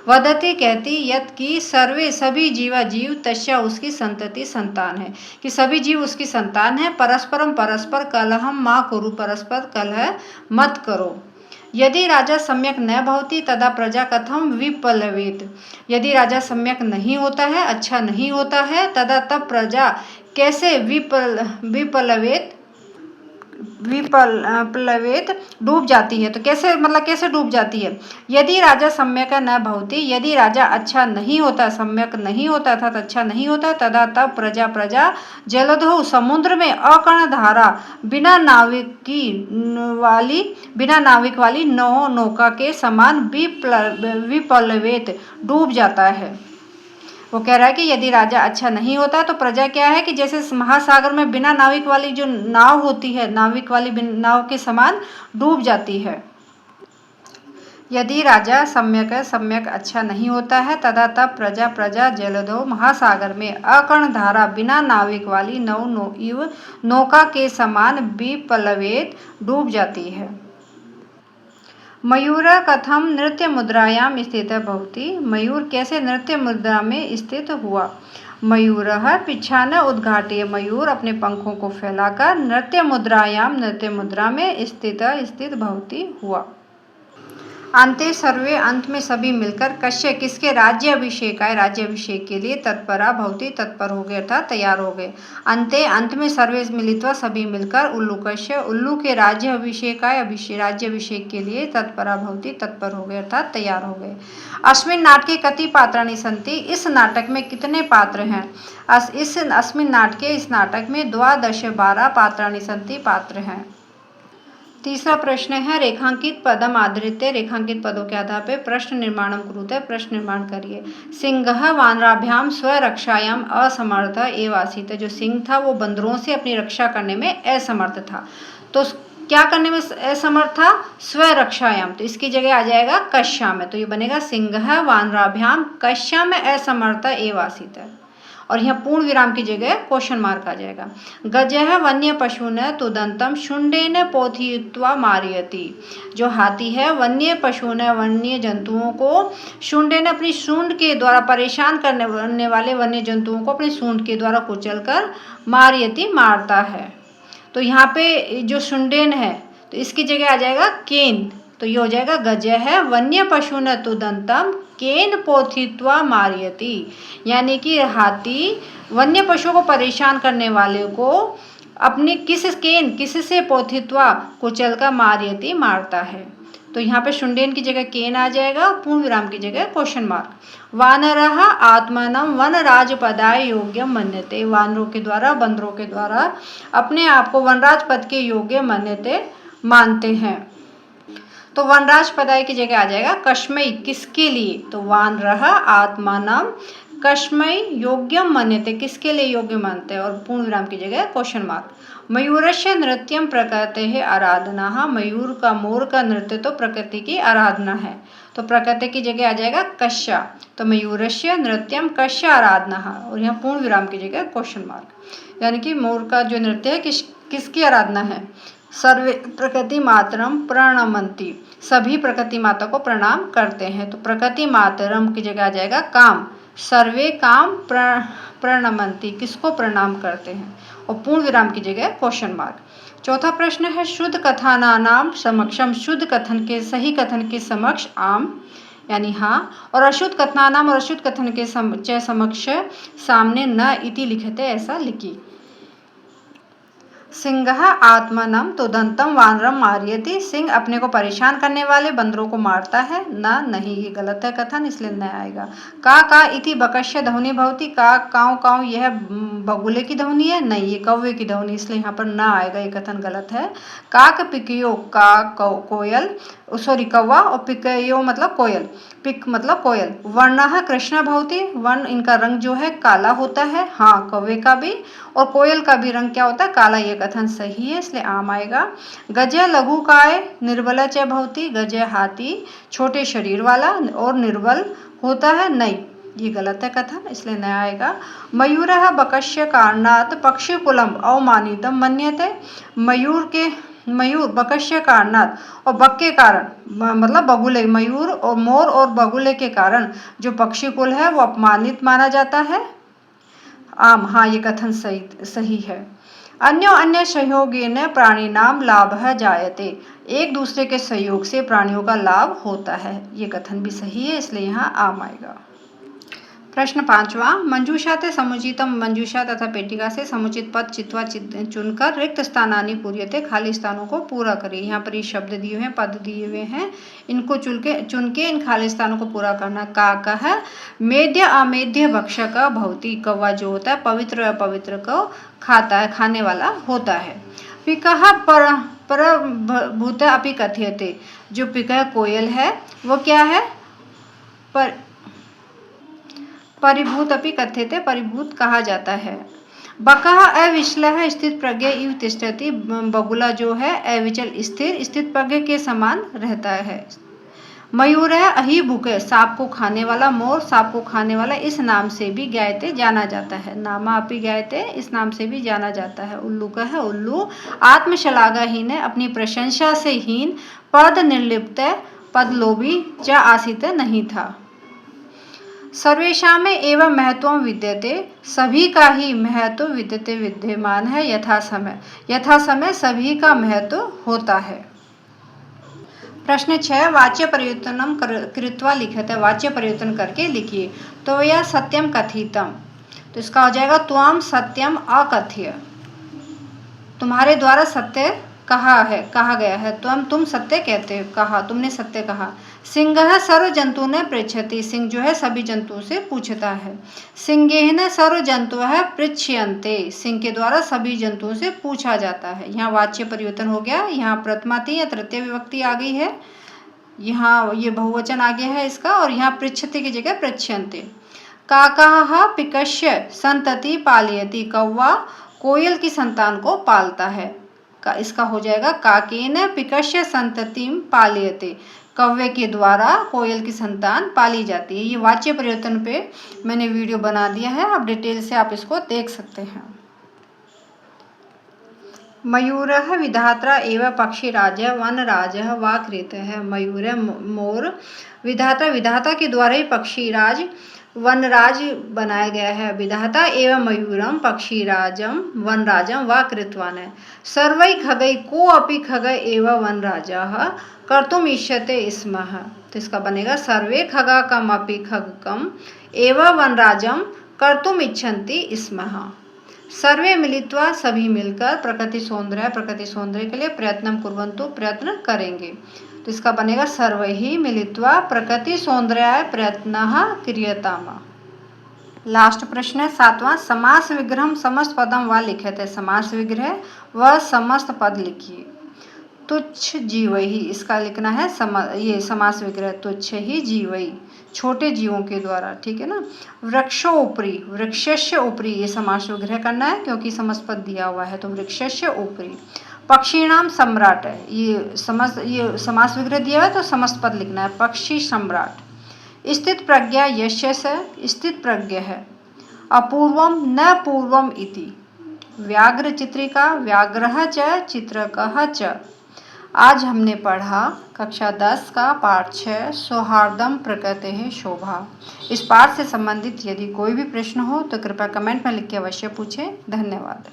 Speaker 1: वदती कहती, यत् की सभी जीव तस्या उसकी संतति संतान है, कि सभी जीव उसकी संतान है। परस्पर कलहम मा कुरु, परस्पर कलह मत करो। यदि राजा सम्यक न भवति तदा प्रजा कथम विपलवेत, यदि राजा सम्यक नहीं होता है, अच्छा नहीं होता है, तदा तब प्रजा कैसे विपलवेत डूब जाती है। तो कैसे, मतलब कैसे डूब जाती है? यदि राजा सम्यक न भवति, यदि राजा अच्छा नहीं होता, सम्यक नहीं होता अर्थात अच्छा नहीं होता, तदा तब प्रजा जलधौ समुद्र में अकर्ण धारा बिना नाविक वाली नौका के समान विपलवेत डूब जाता है। वो कह रहा है कि यदि राजा अच्छा नहीं होता तो प्रजा क्या है कि जैसे महासागर में बिना नाविक वाली जो नाव होती है, नाविक वाली नाव के समान डूब जाती है। यदि राजा सम्यक अच्छा नहीं होता है, तदा तब प्रजा जलधो महासागर में अकर्ण धारा बिना नाविक वाली नौका के समान विपलवेत डूब जाती है। मयूर कथम नृत्य मुद्रायाम स्थित भवति, मयूर कैसे नृत्य मुद्रा में स्थित हुआ? मयूर पिछा न उद्घाट्य, मयूर अपने पंखों को फैलाकर नृत्य मुद्रा में स्थित भवति हुआ। अंते सर्वे, अंत में सभी मिलकर, कश्य किसके? राज्याभिषेक के लिए तत्परा भवति, तत्पर हो गए अर्थात तैयार हो गए। अंत में सर्वे मिलित्वा, सभी मिलकर, उल्लूकस्य उल्लू के राज्याभिषेक के लिए तत्परा भवति, तत्पर हो गए अर्थात तैयार हो गए। अस्मिन् नाटके कति पात्राणि सन्ति, इस नाटक में कितने पात्र हैं? अस्मिन् नाटके, इस नाटक में 12 पात्राणि सन्ति, पात्र हैं। तीसरा प्रश्न है, रेखांकित पदम आधृत्य, रेखांकित पदों के आधार पर प्रश्न निर्माणम कुरुते, प्रश्न निर्माण करिए। सिंह वानराभ्याम स्वरक्षायाम असमर्थ एव आसीत्, जो सिंह था वो बंदरों से अपनी रक्षा करने में असमर्थ था। तो क्या करने में असमर्थ था? स्वरक्षायाम, तो इसकी जगह आ जाएगा कश्याम, तो ये बनेगा सिंहः वानराभ्याम कश्याम असमर्थ एव आसीत्, और यहाँ पूर्ण विराम की जगह क्वेश्चन मार्क आ जाएगा। गजः वन्य पशुन तुदंतम शुंडेन पोथयित्वा मारयति, जो हाथी है वन्य पशुन वन्य जंतुओं को शुंडेन अपनी सूंड के द्वारा परेशान करने वाले वन्य जंतुओं को अपनी सूंड के द्वारा कुचलकर मारयति मारता है। तो यहाँ पे जो शुंडेन है तो इसकी जगह आ जाएगा केन, तो ये हो जाएगा गजः वन्य पशुन तुदंतम केन पोथित्वा मारयति, यानी कि हाथी वन्य पशुओं को परेशान करने वाले को अपने किससे पोथित्वा कुचलकर मारयति मारता है। तो यहाँ पे शुंडेन की जगह केन आ जाएगा, पूर्ण विराम की जगह क्वेश्चन मार्क। वानरः आत्मनं वनराज पदाय योग्यम मन्यते, वानरों के द्वारा बंदरों के द्वारा अपने आप को वनराज पद के योग्य मानते हैं। तो वनराज पदाय की जगह आ जाएगा कस्मै, किसके लिए, तो वानरः आत्मनं कस्मै योग्यम मन्यते, किसके लिए योग्य मानते हैं, और पूर्ण विराम की जगह क्वेश्चन मार्क। मयूरस्य नृत्यम प्रकृतेः आराधना, मयूर का मोर का नृत्य तो प्रकृति की आराधना है, तो प्रकृति की जगह आ जाएगा कश्या, तो मयूरस्य नृत्यम कश्या आराधना, और यहाँ पूर्ण विराम की जगह क्वेश्चन मार्क। यानी कि मोर का जो नृत्य है किसकी आराधना है? सर्वे प्रकृति मातरम प्रणमन्ति, सभी प्रकृति माता को प्रणाम करते हैं, तो प्रकृति मातरम की जगह आ जाएगा काम, सर्वे काम प्रणमन्ति, किसको प्रणाम करते हैं, और पूर्ण विराम की जगह क्वेश्चन मार्क। चौथा प्रश्न है शुद्ध कथनानाम समक्षम, शुद्ध कथन के सही कथन के समक्ष आम यानी हाँ, और अशुद्ध कथनानाम और अशुद्ध कथन के समक्ष सामने न इति लिखते, ऐसा लिखी। सिंहः आत्मनं तुदंतम वानरम मारयति, सिंह अपने को परेशान करने वाले बंदरों को मारता है, नहीं, ये गलत है कथन, इसलिए न आएगा। का इति बकस्य ध्वनि भवति, का काव काव यह बगुले की ध्वनि है, नहीं, ये कौवे की ध्वनि, इसलिए यहाँ पर न आएगा, ये कथन गलत है। काक पिकयो, का कोयल, सॉरी कौवा, और पिकयो मतलब कोयल, पिक मतलब कोयल। वर्णः कृष्ण भवति, वर्ण इनका रंग जो है काला होता है, हाँ कौवे का भी और कोयल का भी रंग क्या होता है? काला, ये कथन सही है, इसलिए आम आएगा। गजः लघुकाय निर्बल च भवति, गजः हाथी छोटे शरीर वाला और निर्बल होता है, नहीं, ये गलत है कथन, इसलिए न आएगा। मयूरः बकस्य कारणात् पक्षिकुलम अवमानितम मन्यते, मयूर बकस्य कारणात् और बक के कारण मतलब बगुले, मयूर और मोर और बगुले के कारण जो पक्षी कुल है वो अपमानित माना जाता है, आम, हाँ ये कथन सही है। अन्य सहयोगेन प्राणिनाम लाभः जायते, एक दूसरे के सहयोग से प्राणियों का लाभ होता है, ये कथन भी सही है, इसलिए यहाँ आम आएगा। प्रश्न 5वां, मंजूषा ते समुचितम, मंजूषा तथा पेटिका से समुचित पद चित्वा चुनकर रिक्त स्थानानि पूर्यते, खाली स्थानों को पूरा करिए। यहाँ पर ये शब्द दिए हुए हैं, पद दिए हुए हैं, इनको चुन के इन खाली स्थानों को पूरा करना। काकः मेद्य अमेद्य भक्षक भवति, कौवा जो होता है पवित्र अपवित्र को खाता है, खाने वाला होता है। पिकः परभूत अपि कथ्यते, जो पिकः कोयल है वो क्या है? परिभूत अपि कथ्यते, परिभूत कहा जाता है। बकः अविचलः स्थित प्रज्ञ इव तिष्ठति, बगुला जो है अविचल स्थित प्रज्ञ के समान रहता है। मयूर है अहिभुक, सांप को खाने वाला, मोर सांप को खाने वाला, इस नाम से भी ज्ञायते जाना जाता है, नामा अपि ज्ञायते, इस नाम से भी जाना जाता है। उल्लू का है उल्लू आत्मशलाघाहीन है, अपनी प्रशंसा से हीन, पद निर्लिप्त, पद लोभी, च आसित नहीं था। सर्वेषां में एवं महत्व विद्यते, सभी का ही महत्व विद्यते विद्यमान है, यथा समय सभी का महत्व होता है। प्रश्न 6, वाच्य परिवर्तनम कृत्वा लिखते, वाच्य परिवर्तन करके लिखिए। तो यह सत्यम कथितम, तो इसका हो जाएगा त्वम सत्यम अकथ्य, तुम्हारे द्वारा सत्य कहा गया है, तुम सत्य कहते हो, कहा, तुमने सत्य कहा। सिंहः सर्व जंतु ने पृच्छति, सिंह जो है सभी जंतुओं से पूछता है। सिंहेन सर्व जंतुः पृच्छ्यन्ते, सिंह के द्वारा सभी जंतुओं से पूछा जाता है। यहाँ वाच्य परिवर्तन हो गया, यहाँ प्रथमाति या तृतीय विभक्ति आ गई है, यहाँ ये बहुवचन आ गया है इसका, और यहाँ पृच्छति की जगह पृच्छ्यन्ते। काकः पिकस्य संतति पालयति, कौवा कोयल की संतान को पालता है। का इसका हो जाएगा काकेन पिकस्य संततिम पालयते, कौवे के द्वारा कोयल की संतान पाली जाती है। ये वाच्य परिवर्तन पे मैंने वीडियो बना दिया है, आप डिटेल से आप इसको देख सकते हैं। मयूरः विधात्रा एव पक्षीराजः वनराजः वा कृतः। मयूर मोर विधाता, विधाता के द्वारा ही पक्षीराज वनराज बनाया गया है। विधाता एवं मयूरम पक्षीराजम वनराजम वा कृतवान है। सर्वै खगै को अपि खग एव वनराजः कर्तुम इष्यते स्मः। तो इसका बनेगा सर्वे खगा कम अपि खगकम एव वनराजम कर्तुम इच्छन्ति स्मः। सर्वे मिलित्वा सभी मिलकर प्रकृति सौंदर्य के लिए प्रयत्न कुर्वन्तु प्रयत्न करेंगे। तो इसका बनेगा सर्वैः मिलित्वा प्रकृति सौंदर्याय प्रयत्नः क्रियताम। लास्ट प्रश्न है 7वां, समास विग्रह समस्त पदम व लिखित है। समास विग्रह व समस्त पद लिखिए। तुच्छ जीवही, इसका लिखना है ये समास विग्रह तुच्छ ही जीवई, छोटे जीवों के द्वारा, ठीक है ना। वृक्षो ऊपरी, वृक्षस्य ऊपरी, ये समास विग्रह करना है क्योंकि समस्त पद दिया हुआ है, तो वृक्षस्य ऊपरी। पक्षीणाम सम्राट है, ये समास विग्रह दिया हुआ है तो समस्त पद लिखना है, पक्षी सम्राट। स्थित प्रज्ञा यस्य से, स्थित प्रज्ञ है। अपूर्वम न पूर्वम इति। व्याघ्र चित्रिका, व्याघ्रः च चित्रकः च। आज हमने पढ़ा कक्षा 10 का पाठ 6 सौहार्दम प्रकृतेः शोभा। इस पाठ से संबंधित यदि कोई भी प्रश्न हो तो कृपया कमेंट में लिख के अवश्य पूछें। धन्यवाद।